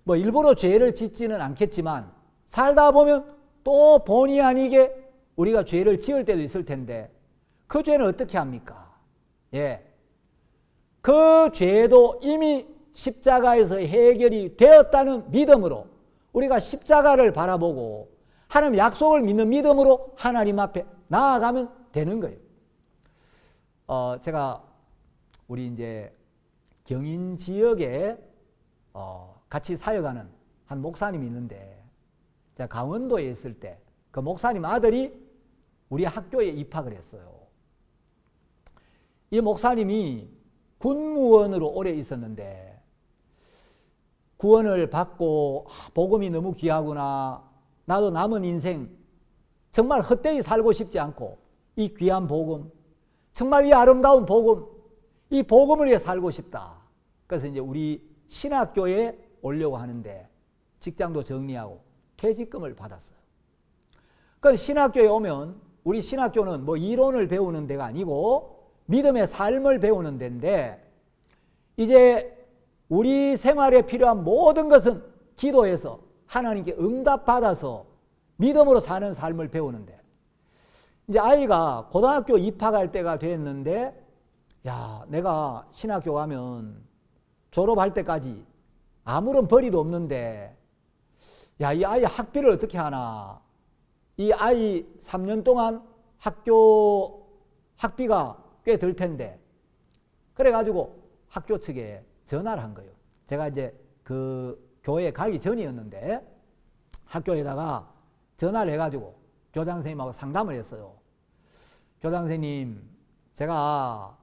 뭐 일부러 죄를 짓지는 않겠지만 살다 보면 또 본의 아니게 우리가 죄를 지을 때도 있을 텐데 그 죄는 어떻게 합니까? 그 죄도 이미 십자가에서 해결이 되었다는 믿음으로 우리가 십자가를 바라보고 하나님 약속을 믿는 믿음으로 하나님 앞에 나아가면 되는 거예요. 제가 우리 이제 경인 지역에 같이 사역하는 한 목사님이 있는데, 제가 강원도에 있을 때 그 목사님 아들이 우리 학교에 입학을 했어요. 이 목사님이 군무원으로 오래 있었는데 구원을 받고 복음이 너무 귀하구나, 나도 남은 인생 정말 헛되이 살고 싶지 않고 이 귀한 복음, 정말 이 아름다운 복음, 이 복음을 위해 살고 싶다. 그래서 이제 우리 신학교에 오려고 하는데 직장도 정리하고 퇴직금을 받았어요. 그래서 신학교에 오면, 우리 신학교는 뭐 이론을 배우는 데가 아니고 믿음의 삶을 배우는 데인데, 이제 우리 생활에 필요한 모든 것은 기도해서 하나님께 응답받아서 믿음으로 사는 삶을 배우는데, 이제 아이가 고등학교 입학할 때가 됐는데, 야, 내가 신학교 가면 졸업할 때까지 아무런 벌이도 없는데, 야, 이 아이 학비를 어떻게 하나, 이 아이 3년 동안 학교 학비가 꽤 들 텐데, 그래가지고 학교 측에 전화를 한 거예요. 제가 이제 그 교회에 가기 전이었는데 학교에다가 전화를 해가지고 교장 선생님하고 상담을 했어요. 교장 선생님, 제가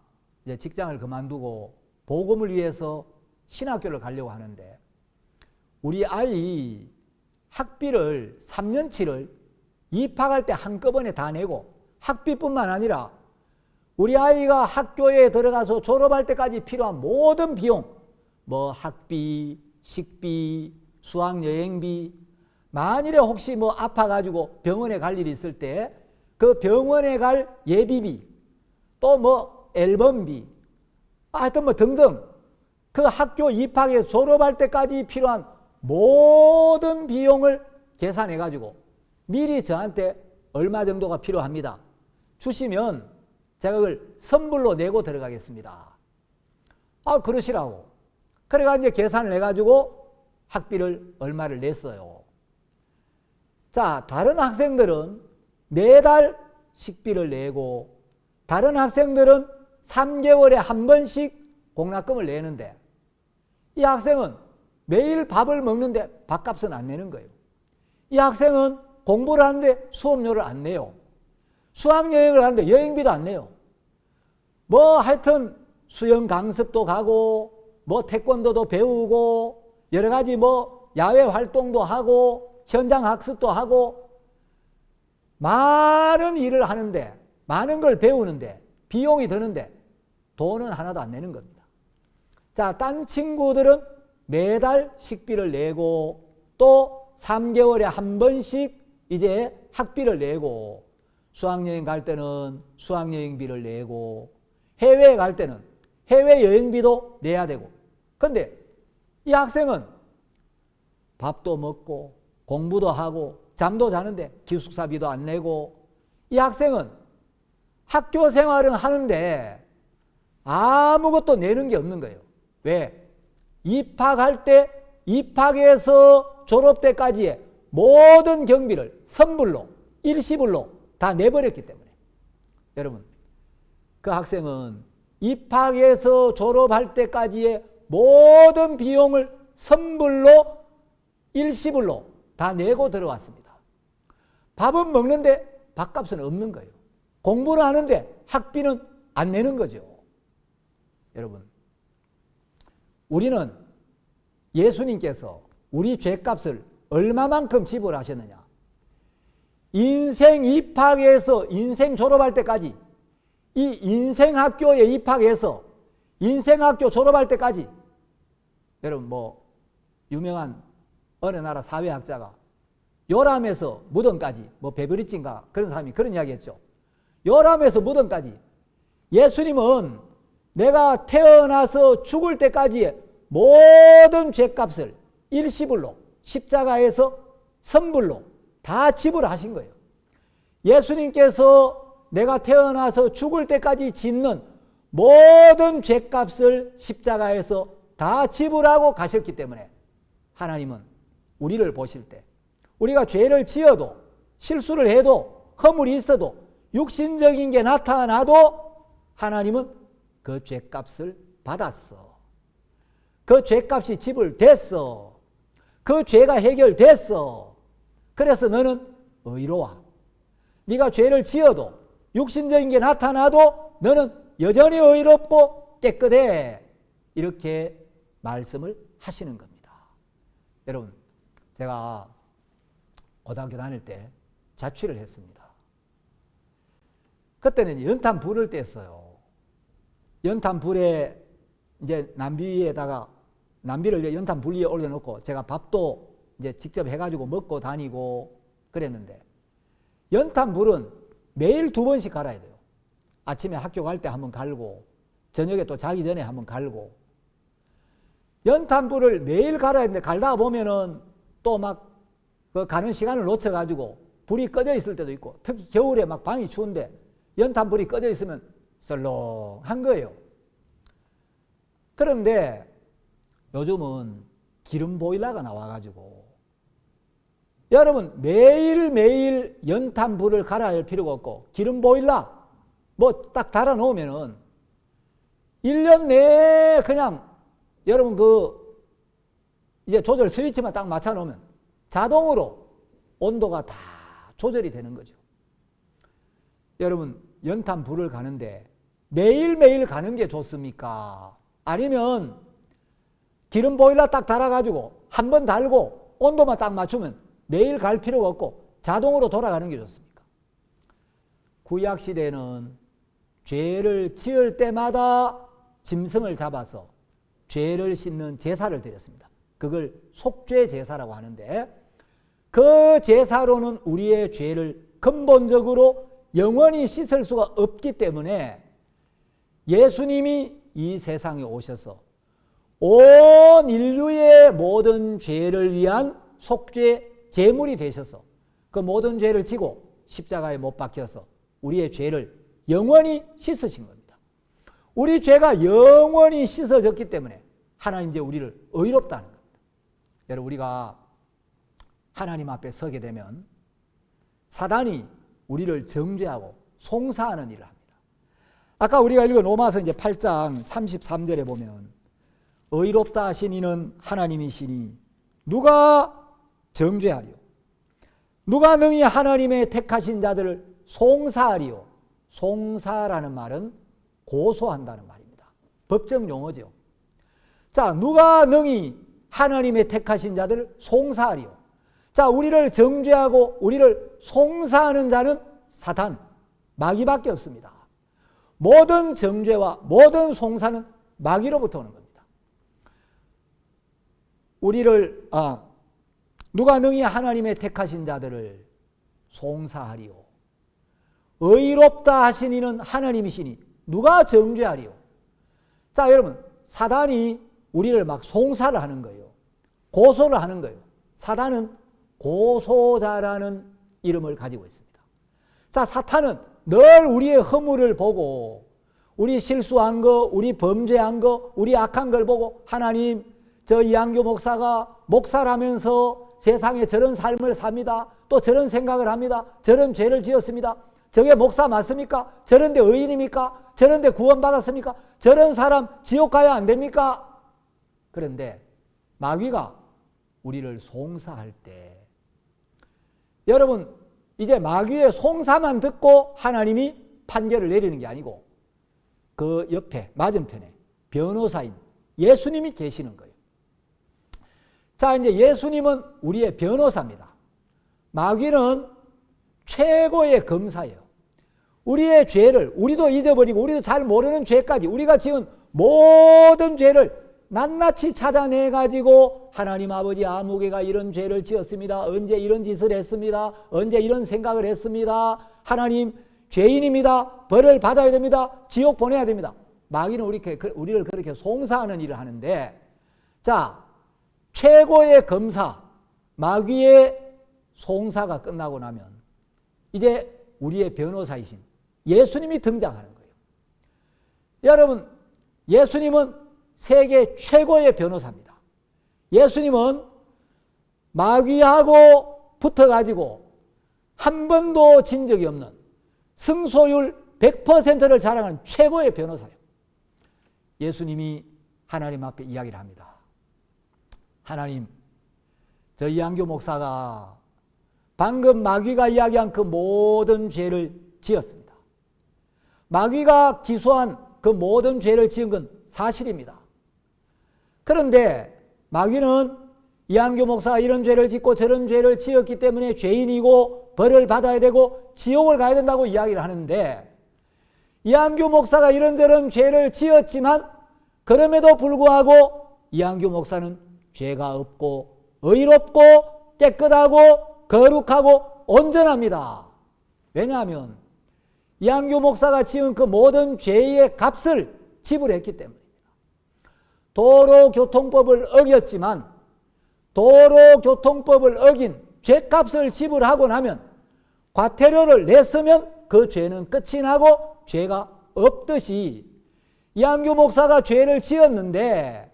이제 직장을 그만두고 복음을 위해서 신학교를 가려고 하는데 우리 아이 학비를 3년치를 입학할 때 한꺼번에 다 내고 학비뿐만 아니라 우리 아이가 학교에 들어가서 졸업할 때까지 필요한 모든 비용, 뭐 학비, 식비, 수학여행비, 만일에 혹시 뭐 아파가지고 병원에 갈 일이 있을 때 그 병원에 갈 예비비, 또 뭐 앨범비, 하여튼 뭐 등등 그 학교 입학에 졸업할 때까지 필요한 모든 비용을 계산해가지고 미리 저한테 얼마 정도가 필요합니다. 주시면 제가 그걸 선불로 내고 들어가겠습니다. 그러시라고. 그래가 이제 계산을 해가지고 학비를 얼마를 냈어요. 자, 다른 학생들은 매달 식비를 내고 다른 학생들은 3개월에 한 번씩 공락금을 내는데 이 학생은 매일 밥을 먹는데 밥값은 안 내는 거예요. 이 학생은 공부를 하는데 수업료를 안 내요. 수학여행을 하는데 여행비도 안 내요. 뭐 하여튼 수영 강습도 가고 뭐 태권도도 배우고 여러 가지 뭐 야외 활동도 하고 현장 학습도 하고 많은 일을 하는데 많은 걸 배우는데 비용이 드는데 돈은 하나도 안 내는 겁니다. 자, 딴 친구들은 매달 식비를 내고 또 3개월에 한 번씩 이제 학비를 내고 수학여행 갈 때는 수학여행비를 내고 해외에 갈 때는 해외여행비도 내야 되고 근데 이 학생은 밥도 먹고 공부도 하고 잠도 자는데 기숙사비도 안 내고 이 학생은 학교 생활은 하는데 아무것도 내는 게 없는 거예요. 왜? 입학할 때 입학해서 졸업 때까지의 모든 경비를 선불로 일시불로 다 내버렸기 때문에 여러분 그 학생은 입학해서 졸업할 때까지의 모든 비용을 선불로 일시불로 다 내고 들어왔습니다. 밥은 먹는데 밥값은 없는 거예요. 공부를 하는데 학비는 안 내는 거죠. 여러분 우리는 예수님께서 우리 죄값을 얼마만큼 지불하셨느냐. 인생 입학해서 인생 졸업할 때까지 이 인생학교에 입학해서 인생학교 졸업할 때까지 여러분 뭐 유명한 어느 나라 사회학자가 요람에서 무덤까지 뭐 베브리치인가 그런 사람이 그런 이야기 했죠. 요람에서 무덤까지 예수님은 내가 태어나서 죽을 때까지의 모든 죄값을 일시불로 십자가에서 선불로 다 지불하신 거예요. 예수님께서 내가 태어나서 죽을 때까지 짓는 모든 죄값을 십자가에서 다 지불하고 가셨기 때문에 하나님은 우리를 보실 때 우리가 죄를 지어도 실수를 해도 허물이 있어도 육신적인 게 나타나도 하나님은 그 죄값을 받았어. 그 죄값이 지불됐어. 그 죄가 해결됐어. 그래서 너는 의로워. 네가 죄를 지어도 육신적인 게 나타나도 너는 여전히 의롭고 깨끗해. 이렇게 말씀을 하시는 겁니다. 여러분 제가 고등학교 다닐 때 자취를 했습니다. 그때는 연탄 불을 뗐어요. 연탄 불에 이제 남비에다가 남비를 연탄 불 위에 올려놓고 제가 밥도 이제 직접 해가지고 먹고 다니고 그랬는데 연탄 불은 매일 2번씩 갈아야 돼요. 아침에 학교 갈 때 한번 갈고 저녁에 또 자기 전에 한번 갈고 연탄 불을 매일 갈아야 되는데 갈다가 보면은 또 막 그 가는 시간을 놓쳐가지고 불이 꺼져 있을 때도 있고 특히 겨울에 막 방이 추운데 연탄 불이 꺼져 있으면 썰렁한 거예요. 그런데 요즘은 기름 보일러가 나와가지고 여러분 매일매일 연탄 불을 갈아야 할 필요가 없고 기름 보일러 뭐 딱 달아 놓으면은 1년 내에 그냥 여러분 이제 조절 스위치만 딱 맞춰 놓으면 자동으로 온도가 다 조절이 되는 거죠. 여러분 연탄 불을 가는데 매일매일 가는 게 좋습니까? 아니면 기름 보일러 딱 달아가지고 한 번 달고 온도만 딱 맞추면 매일 갈 필요가 없고 자동으로 돌아가는 게 좋습니까? 구약시대에는 죄를 지을 때마다 짐승을 잡아서 죄를 씻는 제사를 드렸습니다. 그걸 속죄 제사라고 하는데 그 제사로는 우리의 죄를 근본적으로 영원히 씻을 수가 없기 때문에 예수님이 이 세상에 오셔서 온 인류의 모든 죄를 위한 속죄 제물이 되셔서 그 모든 죄를 지고 십자가에 못 박혀서 우리의 죄를 영원히 씻으신 겁니다. 우리 죄가 영원히 씻어졌기 때문에 하나님 이제 우리를 의롭다는 겁니다. 여러분 우리가 하나님 앞에 서게 되면 사단이 우리를 정죄하고 송사하는 일을 합니다. 아까 우리가 읽은 로마서 이제 8장 33절에 보면 의롭다 하신 이는 하나님이시니 누가 정죄하리요? 누가 능히 하나님의 택하신 자들을 송사하리요? 송사라는 말은 고소한다는 말입니다. 법정 용어죠. 자, 누가 능히 하나님의 택하신 자들을 송사하리요? 자, 우리를 정죄하고 우리를 송사하는 자는 사탄, 마귀밖에 없습니다. 모든 정죄와 모든 송사는 마귀로부터 오는 겁니다. 누가 능히 하나님의 택하신 자들을 송사하리요? 의롭다 하신 이는 하나님이시니 누가 정죄하리요? 자, 여러분 사단이 우리를 막 송사를 하는 거예요. 고소를 하는 거예요. 사단은 고소자라는 이름을 가지고 있습니다. 자, 사탄은 늘 우리의 허물을 보고 우리 실수한 거, 우리 범죄한 거, 우리 악한 걸 보고 하나님, 저 이한교 목사가 목사라면서 세상에 저런 삶을 삽니다. 또 저런 생각을 합니다. 저런 죄를 지었습니다. 저게 목사 맞습니까? 저런데 의인입니까? 저런데 구원받았습니까? 저런 사람 지옥 가야 안 됩니까? 그런데 마귀가 우리를 송사할 때 여러분 이제 마귀의 송사만 듣고 하나님이 판결을 내리는 게 아니고 그 옆에 맞은편에 변호사인 예수님이 계시는 거예요. 자, 이제 예수님은 우리의 변호사입니다. 마귀는 최고의 검사예요. 우리의 죄를 우리도 잊어버리고 우리도 잘 모르는 죄까지 우리가 지은 모든 죄를 낱낱이 찾아내가지고 하나님 아버지 아무개가 이런 죄를 지었습니다. 언제 이런 짓을 했습니다. 언제 이런 생각을 했습니다. 하나님 죄인입니다. 벌을 받아야 됩니다. 지옥 보내야 됩니다. 마귀는 우리를 그렇게 송사하는 일을 하는데 자, 최고의 검사 마귀의 송사가 끝나고 나면 이제 우리의 변호사이신 예수님이 등장하는 거예요. 여러분 예수님은 세계 최고의 변호사입니다. 예수님은 마귀하고 붙어가지고 한 번도 진 적이 없는 승소율 100%를 자랑하는 최고의 변호사예요. 예수님이 하나님 앞에 이야기를 합니다. 하나님, 저 이한교 목사가 방금 마귀가 이야기한 그 모든 죄를 지었습니다. 마귀가 기소한 그 모든 죄를 지은 건 사실입니다. 그런데 마귀는 이한교 목사가 이런 죄를 짓고 저런 죄를 지었기 때문에 죄인이고 벌을 받아야 되고 지옥을 가야 된다고 이야기를 하는데 이한교 목사가 이런저런 죄를 지었지만 그럼에도 불구하고 이한교 목사는 죄가 없고 의롭고 깨끗하고 거룩하고 온전합니다. 왜냐하면 이한교 목사가 지은 그 모든 죄의 값을 지불했기 때문입니다. 도로교통법을 어겼지만 도로교통법을 어긴 죄값을 지불하고 나면 과태료를 냈으면 그 죄는 끝이 나고 죄가 없듯이 이한교 목사가 죄를 지었는데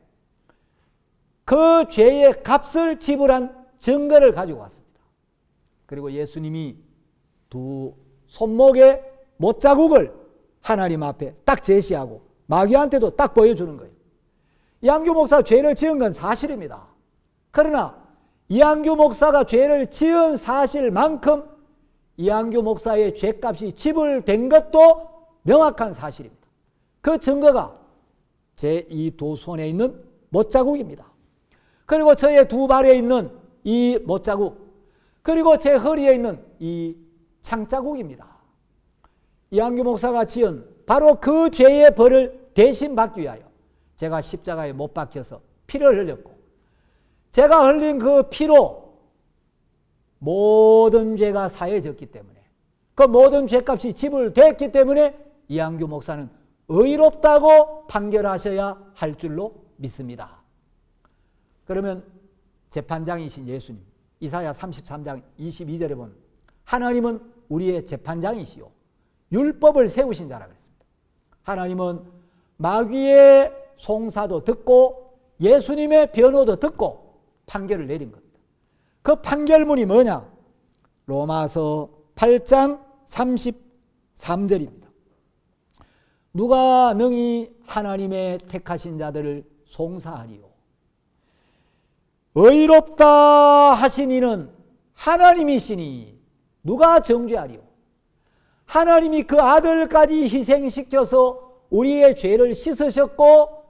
그 죄의 값을 지불한 증거를 가지고 왔습니다. 그리고 예수님이 두 손목에 못자국을 하나님 앞에 딱 제시하고 마귀한테도 딱 보여주는 거예요. 이한규 목사 죄를 지은 건 사실입니다. 그러나 이한규 목사가 죄를 지은 사실만큼 이한규 목사의 죄값이 지불된 것도 명확한 사실입니다. 그 증거가 제 이 두 손에 있는 못자국입니다. 그리고 저의 두 발에 있는 이 못자국, 그리고 제 허리에 있는 이 창자국입니다. 이한규 목사가 지은 바로 그 죄의 벌을 대신 받기 위하여 제가 십자가에 못 박혀서 피를 흘렸고, 제가 흘린 그 피로 모든 죄가 사해졌기 때문에, 그 모든 죄값이 지불됐기 때문에 이한규 목사는 의롭다고 판결하셔야 할 줄로 믿습니다. 그러면 재판장이신 예수님, 이사야 33장 22절에 보면 하나님은 우리의 재판장이시요 율법을 세우신 자라 그랬습니다. 하나님은 마귀의 송사도 듣고 예수님의 변호도 듣고 판결을 내린 겁니다. 그 판결문이 뭐냐? 로마서 8장 33절입니다. 누가 능히 하나님의 택하신 자들을 송사하리요? 의롭다 하신 이는 하나님이시니 누가 정죄하리요? 하나님이 그 아들까지 희생시켜서 우리의 죄를 씻으셨고,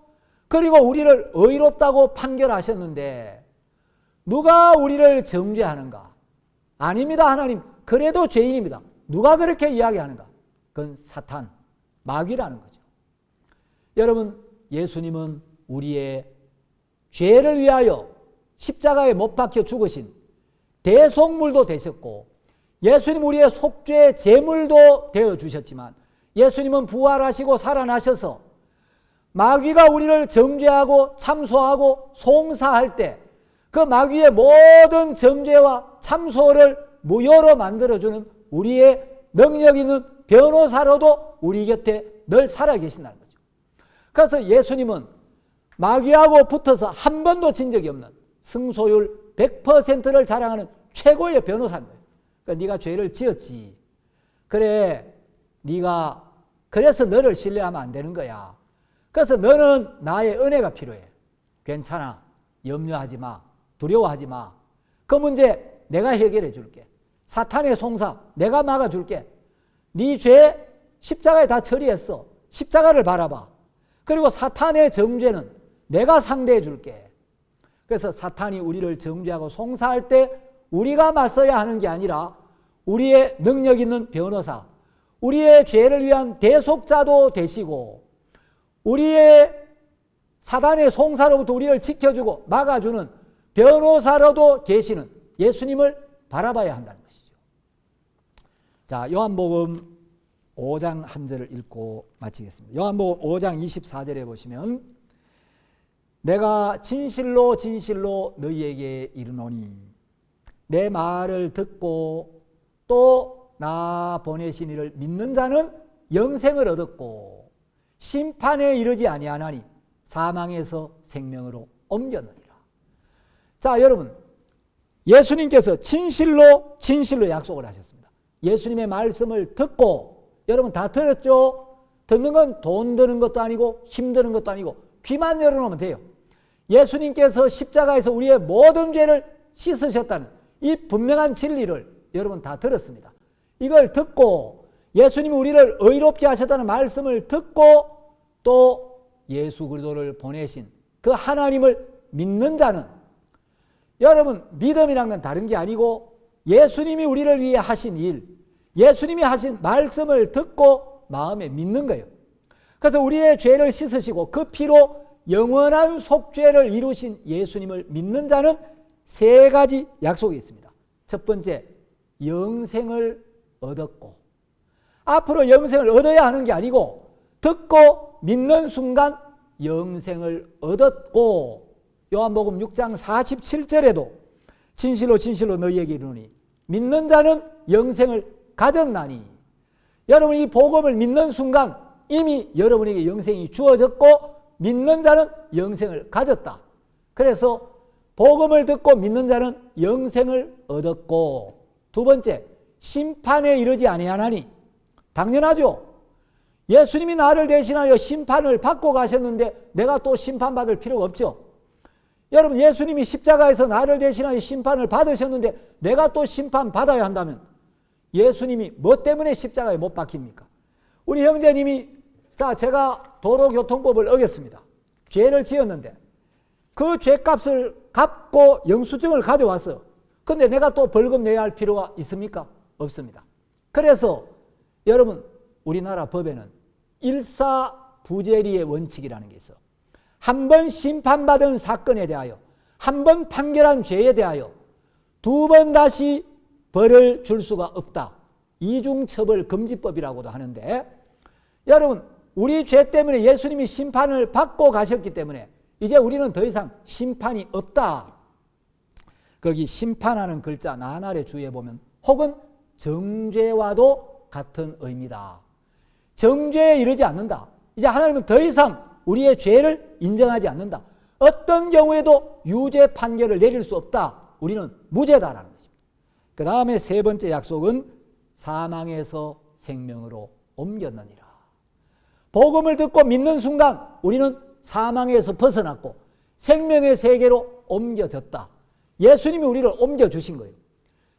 그리고 우리를 의롭다고 판결하셨는데 누가 우리를 정죄하는가? 아닙니다. 하나님 그래도 죄인입니다. 누가 그렇게 이야기하는가? 그건 사탄, 마귀라는 거죠. 여러분, 예수님은 우리의 죄를 위하여 십자가에 못 박혀 죽으신 대속물도 되셨고, 예수님 우리의 속죄 제물도 되어주셨지만, 예수님은 부활하시고 살아나셔서 마귀가 우리를 정죄하고 참소하고 송사할 때 그 마귀의 모든 정죄와 참소를 무효로 만들어주는 우리의 능력 있는 변호사로도 우리 곁에 늘 살아계신다는 거죠. 그래서 예수님은 마귀하고 붙어서 한 번도 진 적이 없는 승소율 100%를 자랑하는 최고의 변호사인 거예요. 그러니까 네가 죄를 지었지. 그래, 네가 그래서 너를 신뢰하면 안 되는 거야. 그래서 너는 나의 은혜가 필요해. 괜찮아. 염려하지 마. 두려워하지 마. 그 문제 내가 해결해 줄게. 사탄의 송사 내가 막아줄게. 네 죄 십자가에 다 처리했어. 십자가를 바라봐. 그리고 사탄의 정죄는 내가 상대해 줄게. 그래서 사탄이 우리를 정죄하고 송사할 때 우리가 맞서야 하는 게 아니라 우리의 능력 있는 변호사, 우리의 죄를 위한 대속자도 되시고, 우리의 사단의 송사로부터 우리를 지켜주고 막아주는 변호사로도 계시는 예수님을 바라봐야 한다는 것이죠. 자, 요한복음 5장 한 절을 읽고 마치겠습니다. 요한복음 5장 24절에 보시면, 내가 진실로 진실로 너희에게 이르노니 내 말을 듣고 또 나 보내신 이를 믿는 자는 영생을 얻었고 심판에 이르지 아니하나니 사망에서 생명으로 옮겼느니라. 자, 여러분, 예수님께서 진실로 진실로 약속을 하셨습니다. 예수님의 말씀을 듣고, 여러분 다 들었죠? 듣는 건 돈 드는 것도 아니고 힘 드는 것도 아니고 귀만 열어놓으면 돼요. 예수님께서 십자가에서 우리의 모든 죄를 씻으셨다는 이 분명한 진리를 여러분 다 들었습니다. 이걸 듣고 예수님이 우리를 의롭게 하셨다는 말씀을 듣고 또 예수 그리스도를 보내신 그 하나님을 믿는 자는, 여러분 믿음이란 건 다른 게 아니고 예수님이 우리를 위해 하신 일, 예수님이 하신 말씀을 듣고 마음에 믿는 거예요. 그래서 우리의 죄를 씻으시고 그 피로 영원한 속죄를 이루신 예수님을 믿는 자는 세 가지 약속이 있습니다. 첫 번째, 영생을 얻었고, 앞으로 영생을 얻어야 하는 게 아니고 듣고 믿는 순간 영생을 얻었고, 요한복음 6장 47절에도 진실로 진실로 너희에게 이르노니 믿는 자는 영생을 가졌나니, 여러분 이 복음을 믿는 순간 이미 여러분에게 영생이 주어졌고 믿는 자는 영생을 가졌다. 그래서 복음을 듣고 믿는 자는 영생을 얻었고, 두 번째, 심판에 이르지 아니하나니, 당연하죠. 예수님이 나를 대신하여 심판을 받고 가셨는데 내가 또 심판받을 필요가 없죠. 여러분, 예수님이 십자가에서 나를 대신하여 심판을 받으셨는데 내가 또 심판받아야 한다면 예수님이 뭐 때문에 십자가에 못 박힙니까? 우리 형제님이, 자, 제가 도로교통법을 어겼습니다. 죄를 지었는데 그 죄값을 갚고 영수증을 가져왔어요. 근데 내가 또 벌금 내야 할 필요가 있습니까? 없습니다. 그래서 여러분, 우리나라 법에는 일사부재리의 원칙이라는 게 있어. 한 번 심판받은 사건에 대하여, 한 번 판결한 죄에 대하여 두 번 다시 벌을 줄 수가 없다. 이중처벌금지법이라고도 하는데, 여러분, 우리 죄 때문에 예수님이 심판을 받고 가셨기 때문에 이제 우리는 더 이상 심판이 없다. 거기 심판하는 글자 나날의 주에 보면 혹은 정죄와도 같은 의미다. 정죄에 이르지 않는다. 이제 하나님은 더 이상 우리의 죄를 인정하지 않는다. 어떤 경우에도 유죄 판결을 내릴 수 없다. 우리는 무죄다라는 것입니다. 그 다음에 세 번째 약속은 사망에서 생명으로 옮겼느니라. 복음을 듣고 믿는 순간 우리는 사망에서 벗어났고 생명의 세계로 옮겨졌다. 예수님이 우리를 옮겨주신 거예요.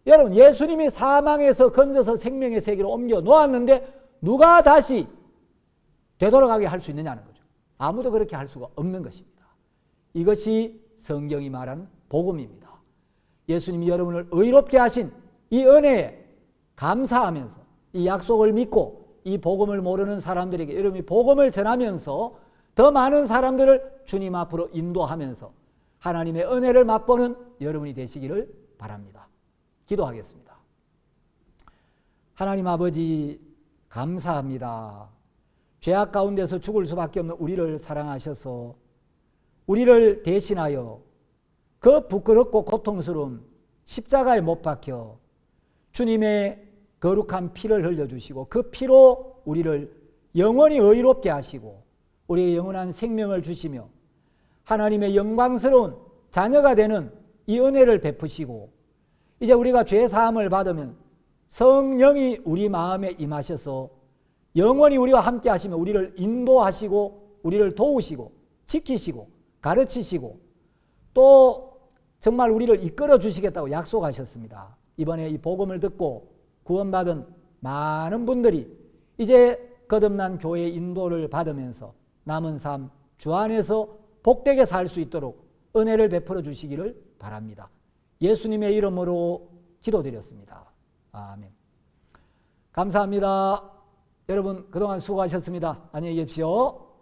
여러분, 예수님이 사망에서 건져서 생명의 세계로 옮겨 놓았는데 누가 다시 되돌아가게 할 수 있느냐는 거죠. 아무도 그렇게 할 수가 없는 것입니다. 이것이 성경이 말하는 복음입니다. 예수님이 여러분을 의롭게 하신 이 은혜에 감사하면서 이 약속을 믿고 이 복음을 모르는 사람들에게 여러분이 복음을 전하면서 더 많은 사람들을 주님 앞으로 인도하면서 하나님의 은혜를 맛보는 여러분이 되시기를 바랍니다. 기도하겠습니다. 하나님 아버지, 감사합니다. 죄악 가운데서 죽을 수밖에 없는 우리를 사랑하셔서 우리를 대신하여 그 부끄럽고 고통스러운 십자가에 못 박혀 주님의 거룩한 피를 흘려주시고 그 피로 우리를 영원히 의롭게 하시고 우리의 영원한 생명을 주시며 하나님의 영광스러운 자녀가 되는 이 은혜를 베푸시고 이제 우리가 죄 사함을 받으면 성령이 우리 마음에 임하셔서 영원히 우리와 함께 하시며 우리를 인도하시고 우리를 도우시고 지키시고 가르치시고 또 정말 우리를 이끌어 주시겠다고 약속하셨습니다. 이번에 이 복음을 듣고 구원받은 많은 분들이 이제 거듭난 교회의 인도를 받으면서 남은 삶 주 안에서 복되게 살 수 있도록 은혜를 베풀어 주시기를 바랍니다. 예수님의 이름으로 기도드렸습니다. 아멘. 감사합니다. 여러분 그동안 수고하셨습니다. 안녕히 계십시오.